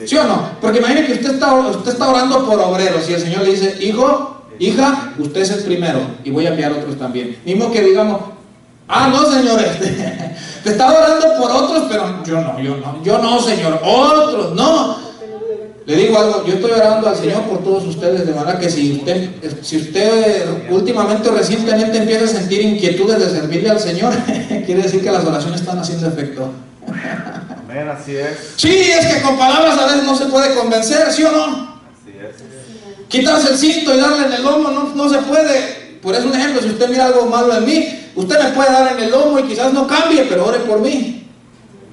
¿Sí o no? Porque imagine que usted está orando por obreros y el Señor le dice, hijo, hija, usted es el primero y voy a enviar otros también. Mismo que digamos, no, Señor, te estaba orando por otros, pero yo no, Señor, otros, no. Le digo algo, yo estoy orando al Señor por todos ustedes, de manera que si usted últimamente o recientemente empieza a sentir inquietudes de servirle al Señor, quiere decir que las oraciones están haciendo efecto. Amén, así es. Sí, es que con palabras a veces no se puede convencer, ¿sí o no? Así es. Quitarse el cinto y darle en el lomo no se puede. Por eso un ejemplo, si usted mira algo malo en mí, usted me puede dar en el lomo y quizás no cambie, pero ore por mí.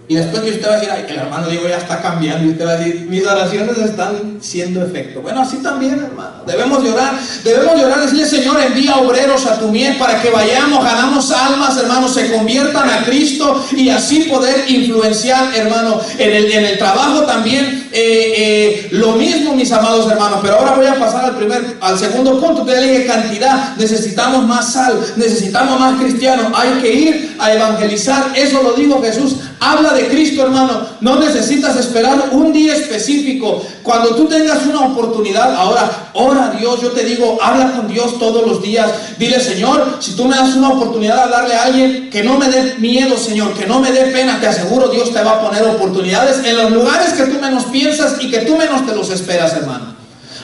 Y después que usted va a decir, ay, el hermano Diego ya está cambiando, y usted va a decir, mis oraciones están siendo efecto. Bueno, así también, hermano, debemos llorar, decirle, Señor, envía obreros a tu mies para que vayamos, ganamos almas, hermanos, se conviertan a Cristo y así poder influenciar, hermano, en el trabajo también, lo mismo, mis amados hermanos. Pero ahora voy a pasar al segundo punto. Usted le dije cantidad, necesitamos más sal, necesitamos más cristianos, hay que ir a evangelizar, eso lo dijo Jesús. Habla de Cristo, hermano. No necesitas esperar un día específico. Cuando tú tengas una oportunidad, ahora ora a Dios. Yo te digo, habla con Dios todos los días. Dile, Señor, si tú me das una oportunidad de hablarle a alguien, que no me dé miedo, Señor, que no me dé pena. Te aseguro, Dios te va a poner oportunidades en los lugares que tú menos piensas y que tú menos te los esperas, hermano.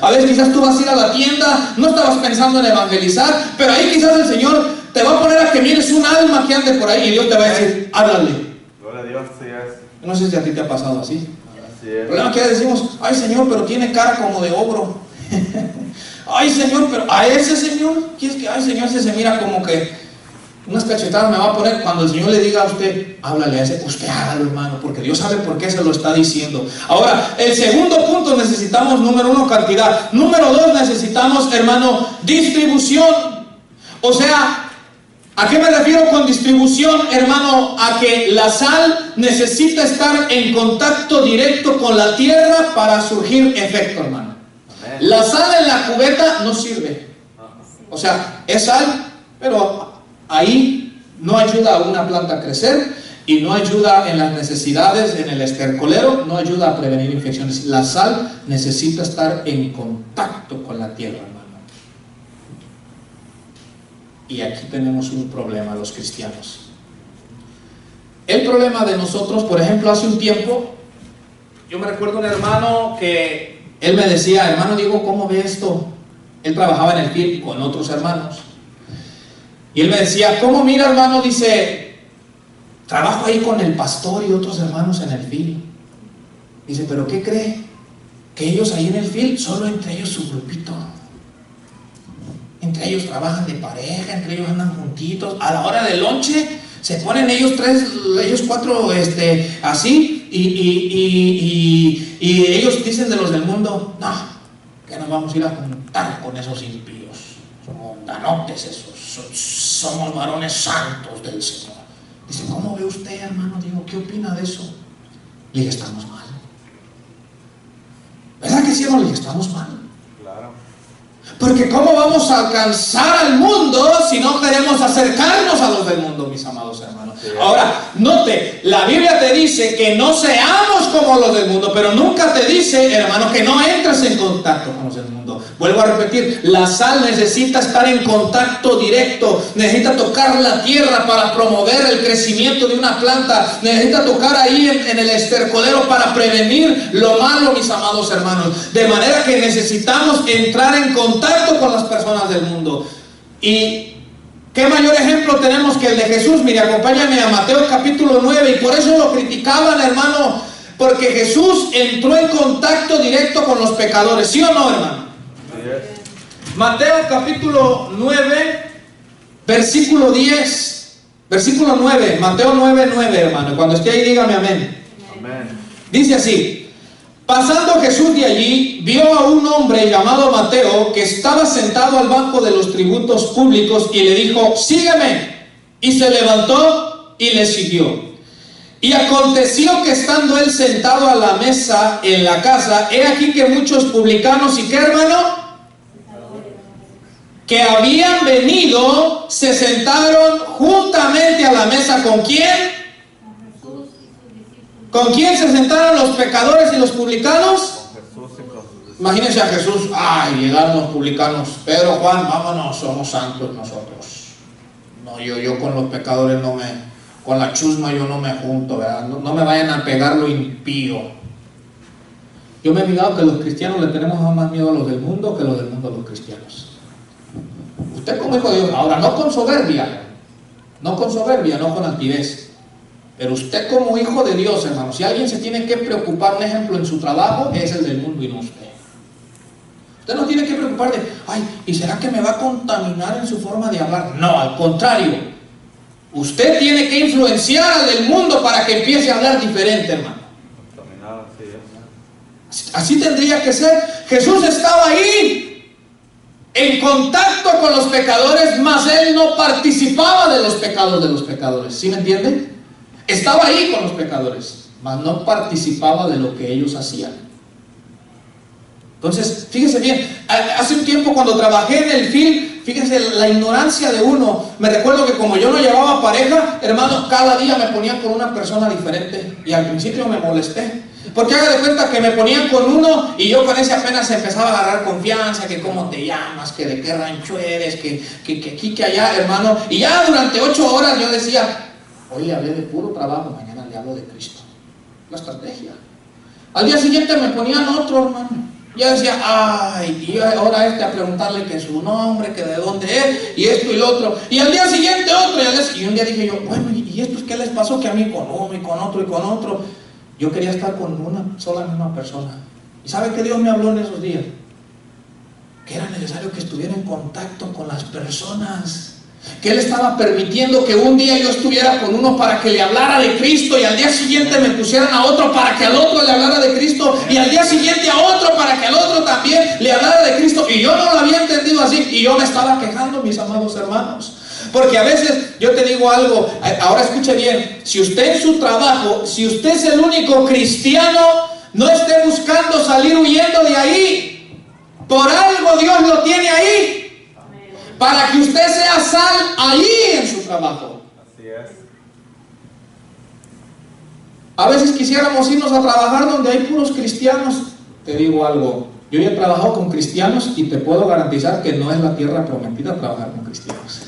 A veces quizás tú vas a ir a la tienda, no estabas pensando en evangelizar, pero ahí quizás el Señor te va a poner a que mires un alma que ande por ahí y Dios te va a decir, háblale. Dios, sí es. No sé si a ti te ha pasado así. Así es. El problema es que decimos, ay Señor, pero tiene cara como de ogro. Ay Señor, pero a ese Señor, ¿quieres que, ay Señor, se mira como que unas cachetadas me va a poner? Cuando el Señor le diga a usted, háblale a ese, usted hágalo, hermano, porque Dios sabe por qué se lo está diciendo. Ahora, el segundo punto, necesitamos, número 1, cantidad. Número 2, necesitamos, hermano, distribución. O sea, ¿a qué me refiero con distribución, hermano? A que la sal necesita estar en contacto directo con la tierra para surgir efecto, hermano. Amén. La sal en la cubeta no sirve. O sea, es sal, pero ahí no ayuda a una planta a crecer y no ayuda en las necesidades, en el estercolero, no ayuda a prevenir infecciones. La sal necesita estar en contacto con la tierra, hermano. Y aquí tenemos un problema los cristianos. El problema de nosotros, por ejemplo, hace un tiempo, yo me recuerdo un hermano que él me decía, hermano Diego, ¿cómo ve esto? Él trabajaba en el field con otros hermanos. Y él me decía, ¿cómo mira, hermano? Dice, trabajo ahí con el pastor y otros hermanos en el field. Dice, ¿pero qué cree? Que ellos ahí en el field, solo entre ellos su grupito. Entre ellos trabajan de pareja, entre ellos andan juntitos. A la hora del lonche se ponen ellos 4 así y ellos dicen de los del mundo, no, que nos vamos a ir a juntar con esos impíos. Son mundanotes esos, somos varones santos del Señor. Dice, ¿cómo ve usted, hermano? Digo, ¿qué opina de eso? Le dije, estamos mal. ¿Verdad que sí, hermano? Le dije, estamos mal. Claro. Porque ¿cómo vamos a alcanzar al mundo si no queremos acercarnos a los del mundo, mis amados hermanos? Sí. Ahora, note, la Biblia te dice que no seamos como los del mundo, pero nunca te dice, hermano, que no entres en contacto con los del mundo. Vuelvo a repetir, la sal necesita estar en contacto directo, necesita tocar la tierra para promover el crecimiento de una planta, necesita tocar ahí en el estercolero para prevenir lo malo, mis amados hermanos. De manera que necesitamos entrar en contacto con las personas del mundo. Y ¿qué mayor ejemplo tenemos que el de Jesús? Mire, acompáñame a Mateo capítulo 9, y por eso lo criticaban, hermano, porque Jesús entró en contacto directo con los pecadores, ¿sí o no, hermano? Así es. Mateo capítulo 9, versículo 10, versículo 9, Mateo 9, 9, hermano. Cuando esté ahí, dígame amén. Amén. Dice así: pasando Jesús de allí, vio a un hombre llamado Mateo que estaba sentado al banco de los tributos públicos y le dijo, sígueme. Y se levantó y le siguió. Y aconteció que estando él sentado a la mesa en la casa, he aquí que muchos publicanos, ¿y qué, hermano? Que habían venido, se sentaron juntamente a la mesa. ¿Con quién? ¿Con quién se sentaron los pecadores y los publicanos? Con Jesús y con sus discípulos. Imagínense a Jesús, ay, llegaron los publicanos, Pedro, Juan, vámonos, somos santos nosotros. No, yo con los pecadores no me, con la chusma yo no me junto, ¿verdad? No me vayan a pegar lo impío. Yo me he fijado que los cristianos le tenemos más miedo a los del mundo que los del mundo a los cristianos. Usted como hijo de Dios, ahora no con soberbia, no con altivez. Pero usted como hijo de Dios, hermano, si alguien se tiene que preocupar, un ejemplo, en su trabajo, es el del mundo y no usted. Usted no tiene que preocupar de, ay, ¿y será que me va a contaminar en su forma de hablar? No, al contrario. Usted tiene que influenciar al del mundo para que empiece a hablar diferente, hermano. Contaminado, así es. Así tendría que ser. Jesús estaba ahí, en contacto con los pecadores, mas él no participaba de los pecados de los pecadores. ¿Sí me entiende? Estaba ahí con los pecadores, mas no participaba de lo que ellos hacían. Entonces, fíjese bien, hace un tiempo cuando trabajé en el film, fíjese la ignorancia de uno. Me recuerdo que como yo no llevaba pareja, hermano, cada día me ponían con una persona diferente. Y al principio me molesté. Porque haga de cuenta que me ponían con uno y yo con ese apenas empezaba a agarrar confianza, que cómo te llamas, que de qué rancho eres, que aquí, que allá, hermano. Y ya durante 8 horas yo decía, hoy le hablé de puro trabajo, mañana le hablo de Cristo. La estrategia. Al día siguiente me ponían otro, hermano. Yo decía, ay, y ahora a preguntarle que su nombre, que de dónde es, y esto y lo otro. Y al día siguiente otro, y un día dije yo, bueno, ¿y estos qué les pasó? Que a mí con uno y con otro y con otro. Yo quería estar con una sola misma persona. ¿Y sabe qué Dios me habló en esos días? Que era necesario que estuviera en contacto con las personas. Que Él estaba permitiendo que un día yo estuviera con uno para que le hablara de Cristo, y al día siguiente me pusieran a otro para que al otro le hablara de Cristo, y al día siguiente a otro para que al otro también le hablara de Cristo. Y yo no lo había entendido así, y yo me estaba quejando, mis amados hermanos. Porque a veces, yo te digo algo, ahora escuche bien, si usted en su trabajo, si usted es el único cristiano, no esté buscando salir huyendo de ahí. Por algo Dios lo tiene ahí, para que usted sea sal ahí en su trabajo. Así es. A veces quisiéramos irnos a trabajar donde hay puros cristianos. Te digo algo, yo ya he trabajado con cristianos y te puedo garantizar que no es la tierra prometida trabajar con cristianos.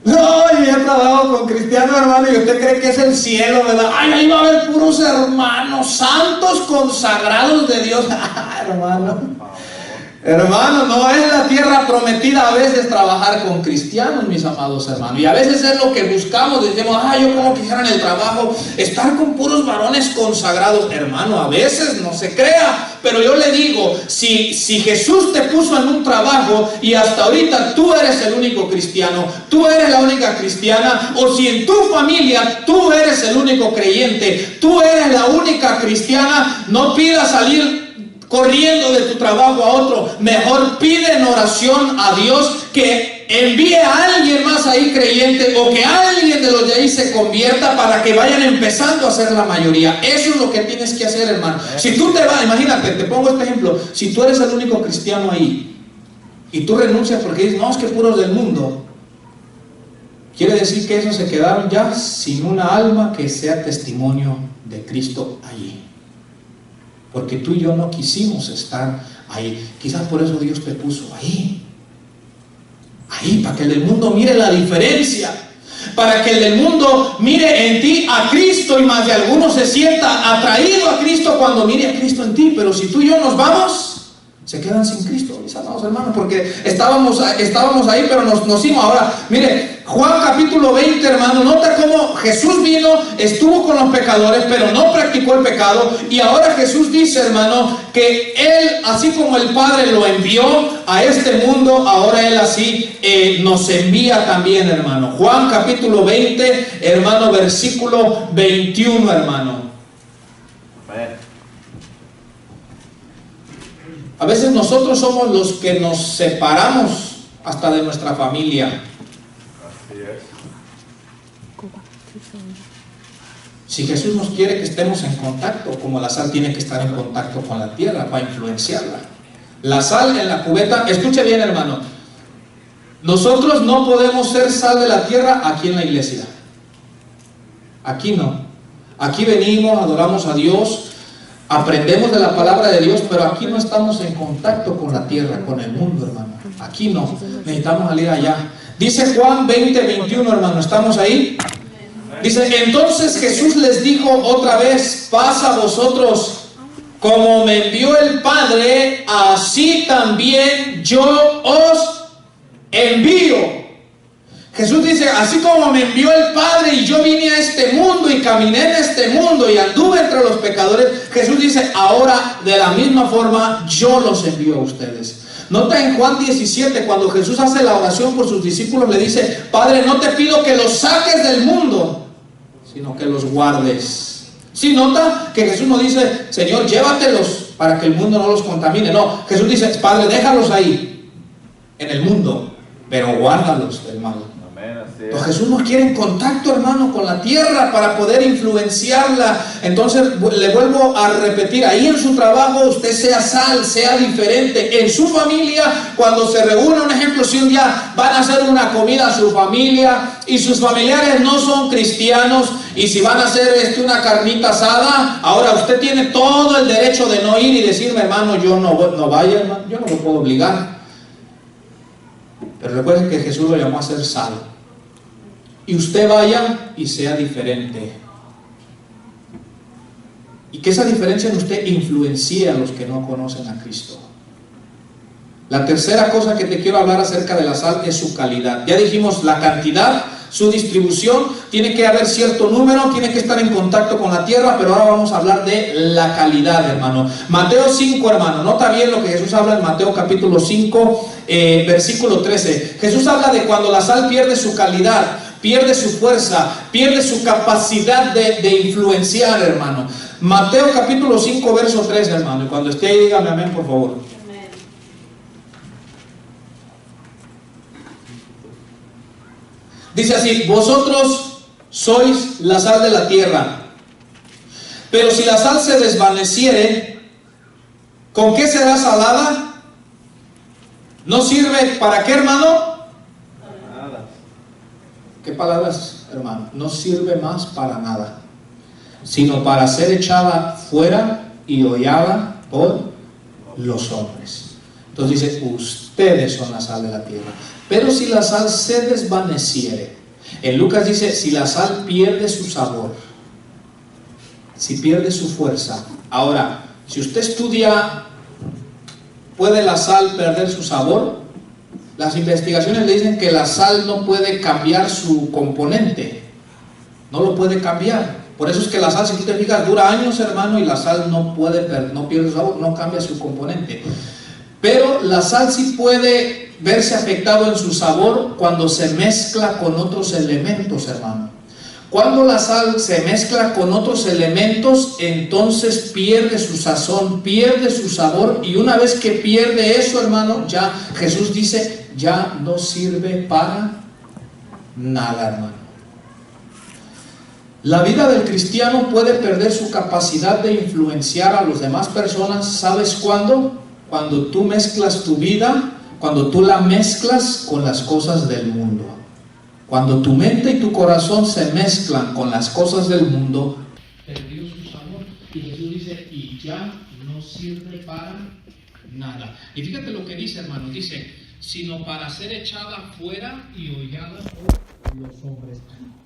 No, yo ya he trabajado con cristianos, hermano, y usted cree que es el cielo, ¿verdad? Ay, ahí va a haber puros hermanos santos consagrados de Dios. Hermano, hermano, no es la tierra prometida a veces trabajar con cristianos, mis amados hermanos. Y a veces es lo que buscamos. Decimos, yo como quisiera en el trabajo estar con puros varones consagrados. Hermano, a veces no se crea. Pero yo le digo, si Jesús te puso en un trabajo y hasta ahorita tú eres el único cristiano, tú eres la única cristiana, o si en tu familia tú eres el único creyente, tú eres la única cristiana, no pidas salir corriendo de tu trabajo a otro. Mejor pide en oración a Dios que envíe a alguien más ahí creyente, o que alguien de los de ahí se convierta, para que vayan empezando a ser la mayoría. Eso es lo que tienes que hacer, hermano. Si tú te vas, imagínate, te pongo este ejemplo, si tú eres el único cristiano ahí y tú renuncias porque dices, no, es que puros del mundo, quiere decir que esos se quedaron ya sin una alma que sea testimonio de Cristo allí. Porque tú y yo no quisimos estar ahí. Quizás por eso Dios te puso ahí. Ahí, para que el del mundo mire la diferencia. Para que el del mundo mire en ti a Cristo, y más de alguno se sienta atraído a Cristo cuando mire a Cristo en ti. Pero si tú y yo nos vamos, se quedan sin Cristo, mis amados hermanos, porque estábamos ahí, pero nos hicimos. Ahora, mire, Juan capítulo 20, hermano, nota cómo Jesús vino, estuvo con los pecadores, pero no practicó el pecado. Y ahora Jesús dice, hermano, que Él, así como el Padre lo envió a este mundo, ahora Él así nos envía también, hermano. Juan capítulo 20, hermano, versículo 21, hermano. A veces nosotros somos los que nos separamos hasta de nuestra familia. Así es. Si Jesús nos quiere que estemos en contacto, como la sal tiene que estar en contacto con la tierra para influenciarla. La sal en la cubeta, escuche bien, hermano, nosotros no podemos ser sal de la tierra aquí en la iglesia. Aquí no. Aquí venimos, adoramos a Dios, aprendemos de la palabra de Dios, pero aquí no estamos en contacto con la tierra, con el mundo, hermano. Aquí no, necesitamos salir allá. Dice Juan 20, 21, hermano, ¿estamos ahí? Dice, entonces Jesús les dijo otra vez, paz a vosotros, como me envió el Padre, así también yo os envío. Jesús dice, así como me envió el Padre y yo vine a este mundo y caminé en este mundo y anduve entre los pecadores, Jesús dice, ahora de la misma forma yo los envío a ustedes. Nota en Juan 17, cuando Jesús hace la oración por sus discípulos, le dice, Padre, no te pido que los saques del mundo, sino que los guardes. Sí, nota que Jesús no dice, Señor, llévatelos para que el mundo no los contamine. No, Jesús dice, Padre, déjalos ahí, en el mundo, pero guárdalos del mal. Entonces Jesús nos quiere en contacto, hermano, con la tierra para poder influenciarla. Entonces le vuelvo a repetir, ahí en su trabajo usted sea sal, sea diferente. En su familia, cuando se reúne, un ejemplo, si un día van a hacer una comida a su familia y sus familiares no son cristianos, y si van a hacer una carnita asada, ahora usted tiene todo el derecho de no ir y decirme, hermano, yo no vaya, hermano, yo no lo puedo obligar. Pero recuerden que Jesús lo llamó a ser sal. Y usted vaya y sea diferente. Y que esa diferencia en usted influencie a los que no conocen a Cristo. La tercera cosa que te quiero hablar acerca de la sal es su calidad. Ya dijimos la cantidad, su distribución, tiene que haber cierto número, tiene que estar en contacto con la tierra, pero ahora vamos a hablar de la calidad, hermano. Mateo 5, hermano, nota bien lo que Jesús habla en Mateo capítulo 5, versículo 13. Jesús habla de cuando la sal pierde su calidad, pierde su fuerza, pierde su capacidad de influenciar, hermano. Mateo capítulo 5, verso 13, hermano. Y cuando esté ahí, dígame amén, por favor. Amén. Dice así, vosotros sois la sal de la tierra. Pero si la sal se desvaneciere, ¿con qué será salada? ¿No sirve para qué, hermano? ¿Qué palabras, hermano? No sirve más para nada, sino para ser echada fuera y hollada por los hombres. Entonces dice, ustedes son la sal de la tierra. Pero si la sal se desvaneciere, en Lucas dice, si la sal pierde su sabor, si pierde su fuerza. Ahora, si usted estudia, ¿puede la sal perder su sabor? Las investigaciones le dicen que la sal no puede cambiar su componente, no lo puede cambiar. Por eso es que la sal, si tú te fijas, dura años, hermano, y la sal no pierde su sabor, no cambia su componente. Pero la sal sí puede verse afectado en su sabor cuando se mezcla con otros elementos, hermano. Cuando la sal se mezcla con otros elementos, entonces pierde su sazón, pierde su sabor, y una vez que pierde eso, hermano, ya Jesús dice, ya no sirve para nada, hermano. La vida del cristiano puede perder su capacidad de influenciar a las demás personas. ¿Sabes cuándo? Cuando tú mezclas tu vida, cuando tú la mezclas con las cosas del mundo. Cuando tu mente y tu corazón se mezclan con las cosas del mundo, perdió su sabor. Y Jesús dice, y ya no sirve para nada. Y fíjate lo que dice, hermano, dice, sino para ser echada fuera y hollada por los hombres.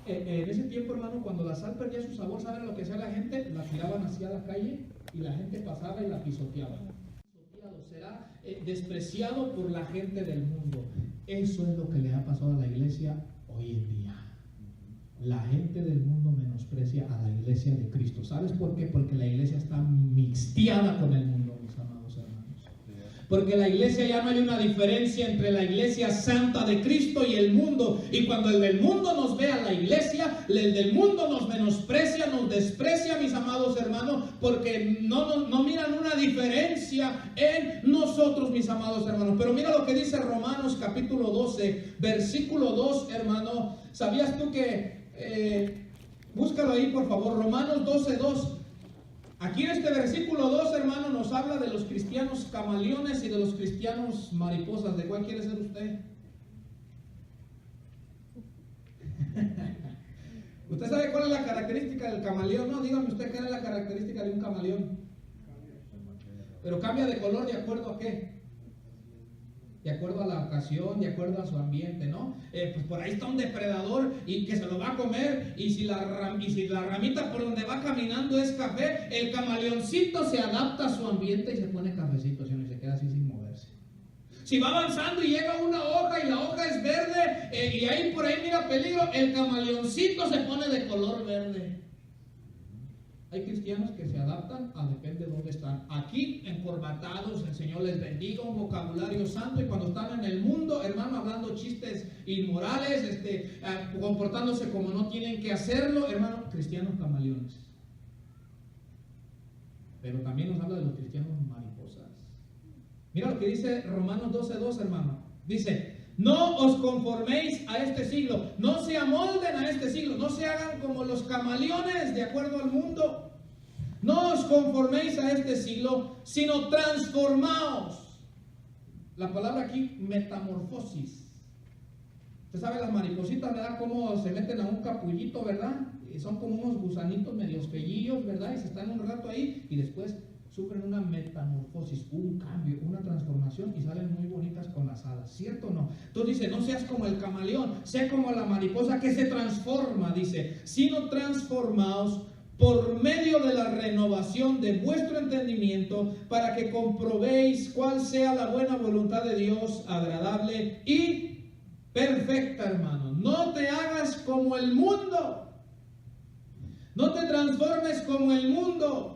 En ese tiempo, hermano, cuando la sal perdía su sabor, ¿saben lo que hacía la gente? La tiraban hacia la calle y la gente pasaba y la pisoteaba. Será despreciado por la gente del mundo. Eso es lo que le ha pasado a la iglesia hoy en día. La gente del mundo menosprecia a la iglesia de Cristo. ¿Sabes por qué? Porque la iglesia está mixteada con el mundo, mis amados hermanos. Porque la iglesia ya no hay una diferencia entre la iglesia santa de Cristo y el mundo. Y cuando el del mundo nos ve a la iglesia, el del mundo nos menosprecia, nos desprecia, mis amados hermanos, porque no miran una diferencia en nosotros, mis amados hermanos. Pero mira lo que dice Romanos capítulo 12, versículo 2, hermano. ¿Sabías tú que, búscalo ahí por favor, Romanos 12, 2. Aquí en este versículo 2, hermano, nos habla de los cristianos camaleones y de los cristianos mariposas. ¿De cuál quiere ser usted? ¿Usted sabe cuál es la característica del camaleón? No, dígame usted qué es la característica de un camaleón. Pero cambia de color de acuerdo a qué. De acuerdo a la ocasión, de acuerdo a su ambiente, ¿no? Pues por ahí está un depredador y que se lo va a comer, y si la ramita por donde va caminando es café, el camaleoncito se adapta a su ambiente y se pone cafecito, ¿sí? Y se queda así sin moverse. Si va avanzando y llega una hoja y la hoja es verde, y ahí por ahí mira peligro, el camaleoncito se pone de color verde. Hay cristianos que se adaptan a depende de dónde están. Aquí encorbatados, el Señor les bendiga, un vocabulario santo, y cuando están en el mundo, hermano, hablando chistes inmorales, comportándose como no tienen que hacerlo, hermano, cristianos camaleones. Pero también nos habla de los cristianos mariposas. Mira lo que dice Romanos 12:2, hermano. Dice, no os conforméis a este siglo, no se amolden a este siglo, no se hagan como los camaleones de acuerdo al mundo. No os conforméis a este siglo, sino transformaos. La palabra aquí, metamorfosis. Usted sabe las maripositas, ¿verdad? Cómo se meten a un capullito, ¿verdad? Y son como unos gusanitos medios feillillos, ¿verdad? Y se están un rato ahí y después sufren una metamorfosis, un cambio, una transformación, y salen muy bonitas con las alas, ¿cierto o no? Entonces dice, no seas como el camaleón, sé como la mariposa que se transforma, dice, sino transformaos por medio de la renovación de vuestro entendimiento, para que comprobéis cuál sea la buena voluntad de Dios, agradable y perfecta, hermano. No te hagas como el mundo, no te transformes como el mundo.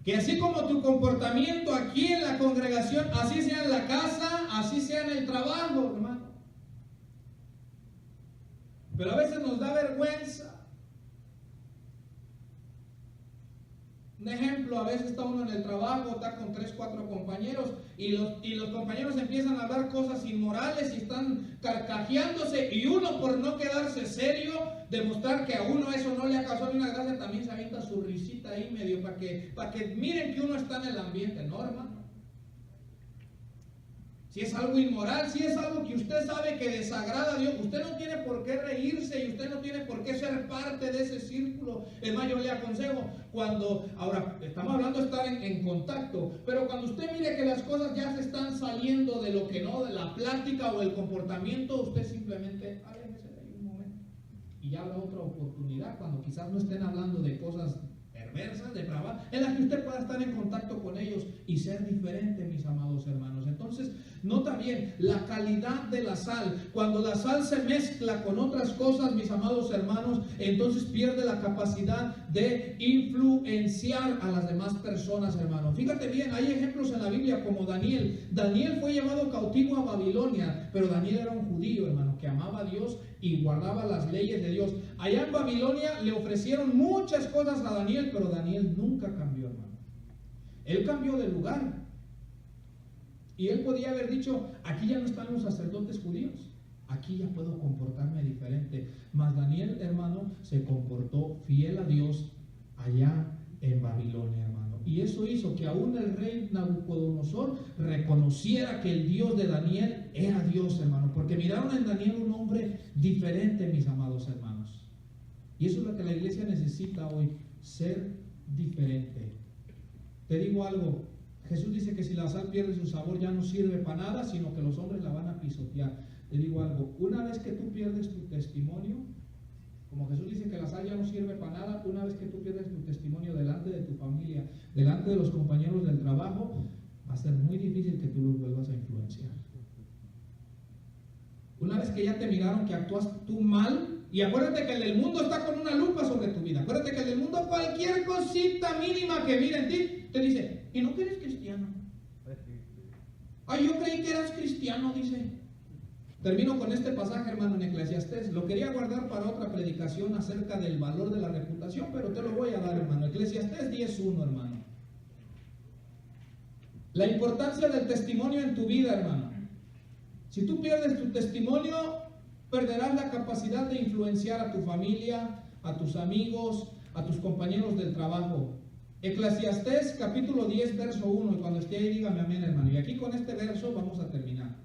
Que así como tu comportamiento aquí en la congregación, así sea en la casa, así sea en el trabajo, hermano. Pero a veces nos da vergüenza. Un ejemplo, a veces está uno en el trabajo, está con 3, 4 compañeros, y los compañeros empiezan a hablar cosas inmorales y están carcajeándose, y uno, por no quedarse serio, demostrar que a uno eso no le ha causado ni una gracia, también se avienta su risita ahí medio para que miren que uno está en el ambiente, ¿no, hermano? Si es algo inmoral, si es algo que usted sabe que desagrada a Dios, usted no tiene por qué reírse y usted no tiene por qué ser parte de ese círculo. Es más, yo le aconsejo, ahora estamos hablando de estar en contacto, pero cuando usted mire que las cosas ya se están saliendo de lo que no, de la plática o el comportamiento, usted simplemente aléjese de ahí un momento y ya habrá otra oportunidad cuando quizás no estén hablando de cosas perversas, depravadas, en las que usted pueda estar en contacto con ellos y ser diferente, mis amados hermanos. Entonces, nota bien la calidad de la sal. Cuando la sal se mezcla con otras cosas, mis amados hermanos, entonces pierde la capacidad de influenciar a las demás personas, hermano. Fíjate bien, hay ejemplos en la Biblia como Daniel. Daniel fue llevado cautivo a Babilonia, pero Daniel era un judío, hermano, que amaba a Dios y guardaba las leyes de Dios. Allá en Babilonia le ofrecieron muchas cosas a Daniel, pero Daniel nunca cambió, hermano. Él cambió de lugar. Y él podía haber dicho, aquí ya no están los sacerdotes judíos, aquí ya puedo comportarme diferente. Mas Daniel, hermano, se comportó fiel a Dios allá en Babilonia, hermano. Y eso hizo que aún el rey Nabucodonosor reconociera que el Dios de Daniel era Dios, hermano. Porque miraron en Daniel un hombre diferente, mis amados hermanos. Y eso es lo que la iglesia necesita hoy, ser diferente. Te digo algo, Jesús dice que si la sal pierde su sabor ya no sirve para nada, sino que los hombres la van a pisotear. Te digo algo, una vez que tú pierdes tu testimonio, como Jesús dice que la sal ya no sirve para nada, una vez que tú pierdes tu testimonio delante de tu familia, delante de los compañeros del trabajo, va a ser muy difícil que tú los vuelvas a influenciar. Una vez que ya te miraron que actúas tú mal, y acuérdate que el del mundo está con una lupa sobre tu vida. Acuérdate que el del mundo, cualquier cosita mínima que mire en ti, te dice, ¿y no que eres cristiano? Ay, yo creí que eras cristiano, dice. Termino con este pasaje, hermano, en Eclesiastés. Lo quería guardar para otra predicación acerca del valor de la reputación, pero te lo voy a dar, hermano. Eclesiastés 10:1, hermano. La importancia del testimonio en tu vida, hermano. Si tú pierdes tu testimonio, perderás la capacidad de influenciar a tu familia, a tus amigos, a tus compañeros del trabajo. Eclesiastés capítulo 10, verso 1, y cuando esté ahí dígame amén, hermano. Y aquí con este verso vamos a terminar.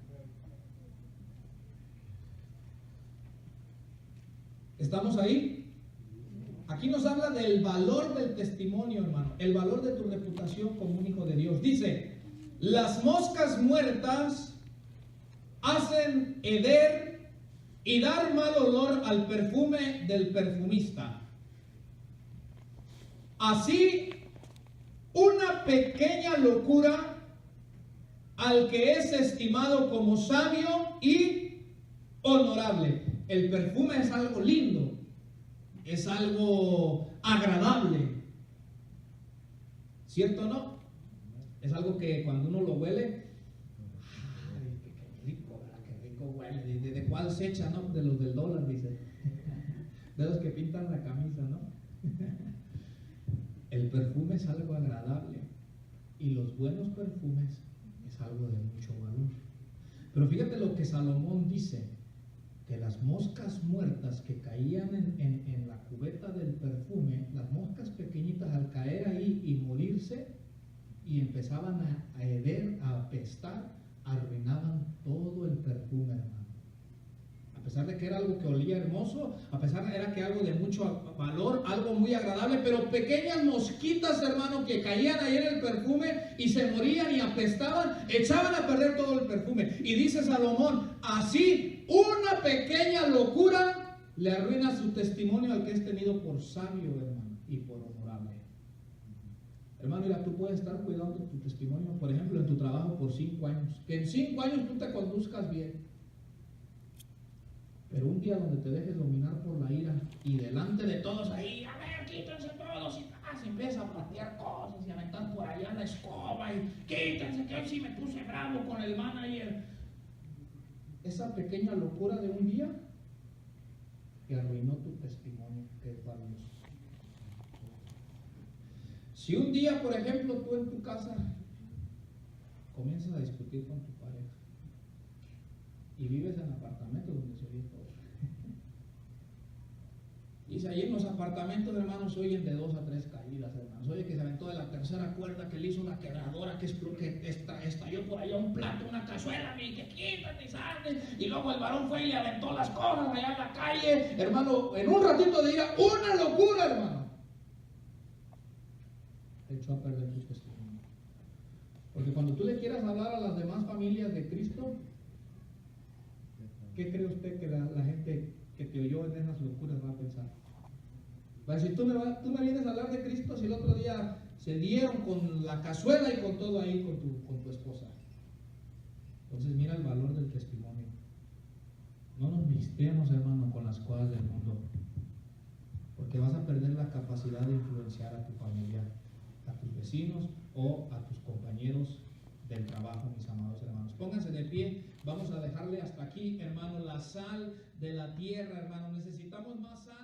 ¿Estamos ahí? Aquí nos habla del valor del testimonio, hermano, el valor de tu reputación como un hijo de Dios. Dice, las moscas muertas hacen heder y dar mal olor al perfume del perfumista. Así, una pequeña locura al que es estimado como sabio y honorable. El perfume es algo lindo, es algo agradable, ¿cierto o no? Es algo que cuando uno lo huele, ¡ay, qué rico, ¿verdad? Qué rico huele! ¿De cuál se echa, no? De los del dólar, dice. De los que pintan la camisa, ¿no? El perfume es algo agradable y los buenos perfumes es algo de mucho valor. Pero fíjate lo que Salomón dice, que las moscas muertas que caían en la cubeta del perfume, las moscas pequeñitas al caer ahí y morirse y empezaban a heder, a apestar, arruinaban todo el perfume, hermano. A pesar de que era algo que olía hermoso, a pesar de que era algo de mucho valor, algo muy agradable, pero pequeñas mosquitas, hermano, que caían ahí en el perfume y se morían y apestaban, echaban a perder todo el perfume. Y dice Salomón, así una pequeña locura le arruina su testimonio al que es tenido por sabio, hermano, y por honorable. Hermano, mira, tú puedes estar cuidando tu testimonio, por ejemplo, en tu trabajo por 5 años. Que en 5 años tú te conduzcas bien. Pero un día donde te dejes dominar por la ira y delante de todos ahí, a ver, quítense todos y se empieza a patear cosas y a aventar por allá la escoba y quítense que hoy sí me puse bravo con el manager. Esa pequeña locura de un día que arruinó tu testimonio, que es valioso. Si un día, por ejemplo, tú en tu casa comienzas a discutir con tu pareja y vives en apartamentos donde se oye todo. Dice, ahí en los apartamentos, hermanos, se oyen de 2 a 3 caídas, hermanos. Oye, que se aventó de la tercera cuerda, que le hizo una quebradora, que estalló por allá un plato, una cazuela, y que quítate y sale. Y luego el varón fue y le aventó las cosas allá en la calle. Hermano, en un ratito de ira, una locura, hermano. Echó a perder tu testimonio. Porque cuando tú le quieras hablar a las demás familias de Cristo, ¿qué cree usted que la gente que te oyó en esas locuras va a pensar? Va Pero si tú me vienes a hablar de Cristo, si el otro día se dieron con la cazuela y con todo ahí con tu esposa. Entonces mira el valor del testimonio. No nos vistemos, hermano, con las cosas del mundo, porque vas a perder la capacidad de influenciar a tu familia, a tus vecinos o a tus compañeros del trabajo, mis amados hermanos. Pónganse de pie, vamos a dejarle hasta aquí, hermano, la sal de la tierra, hermano. Necesitamos más sal.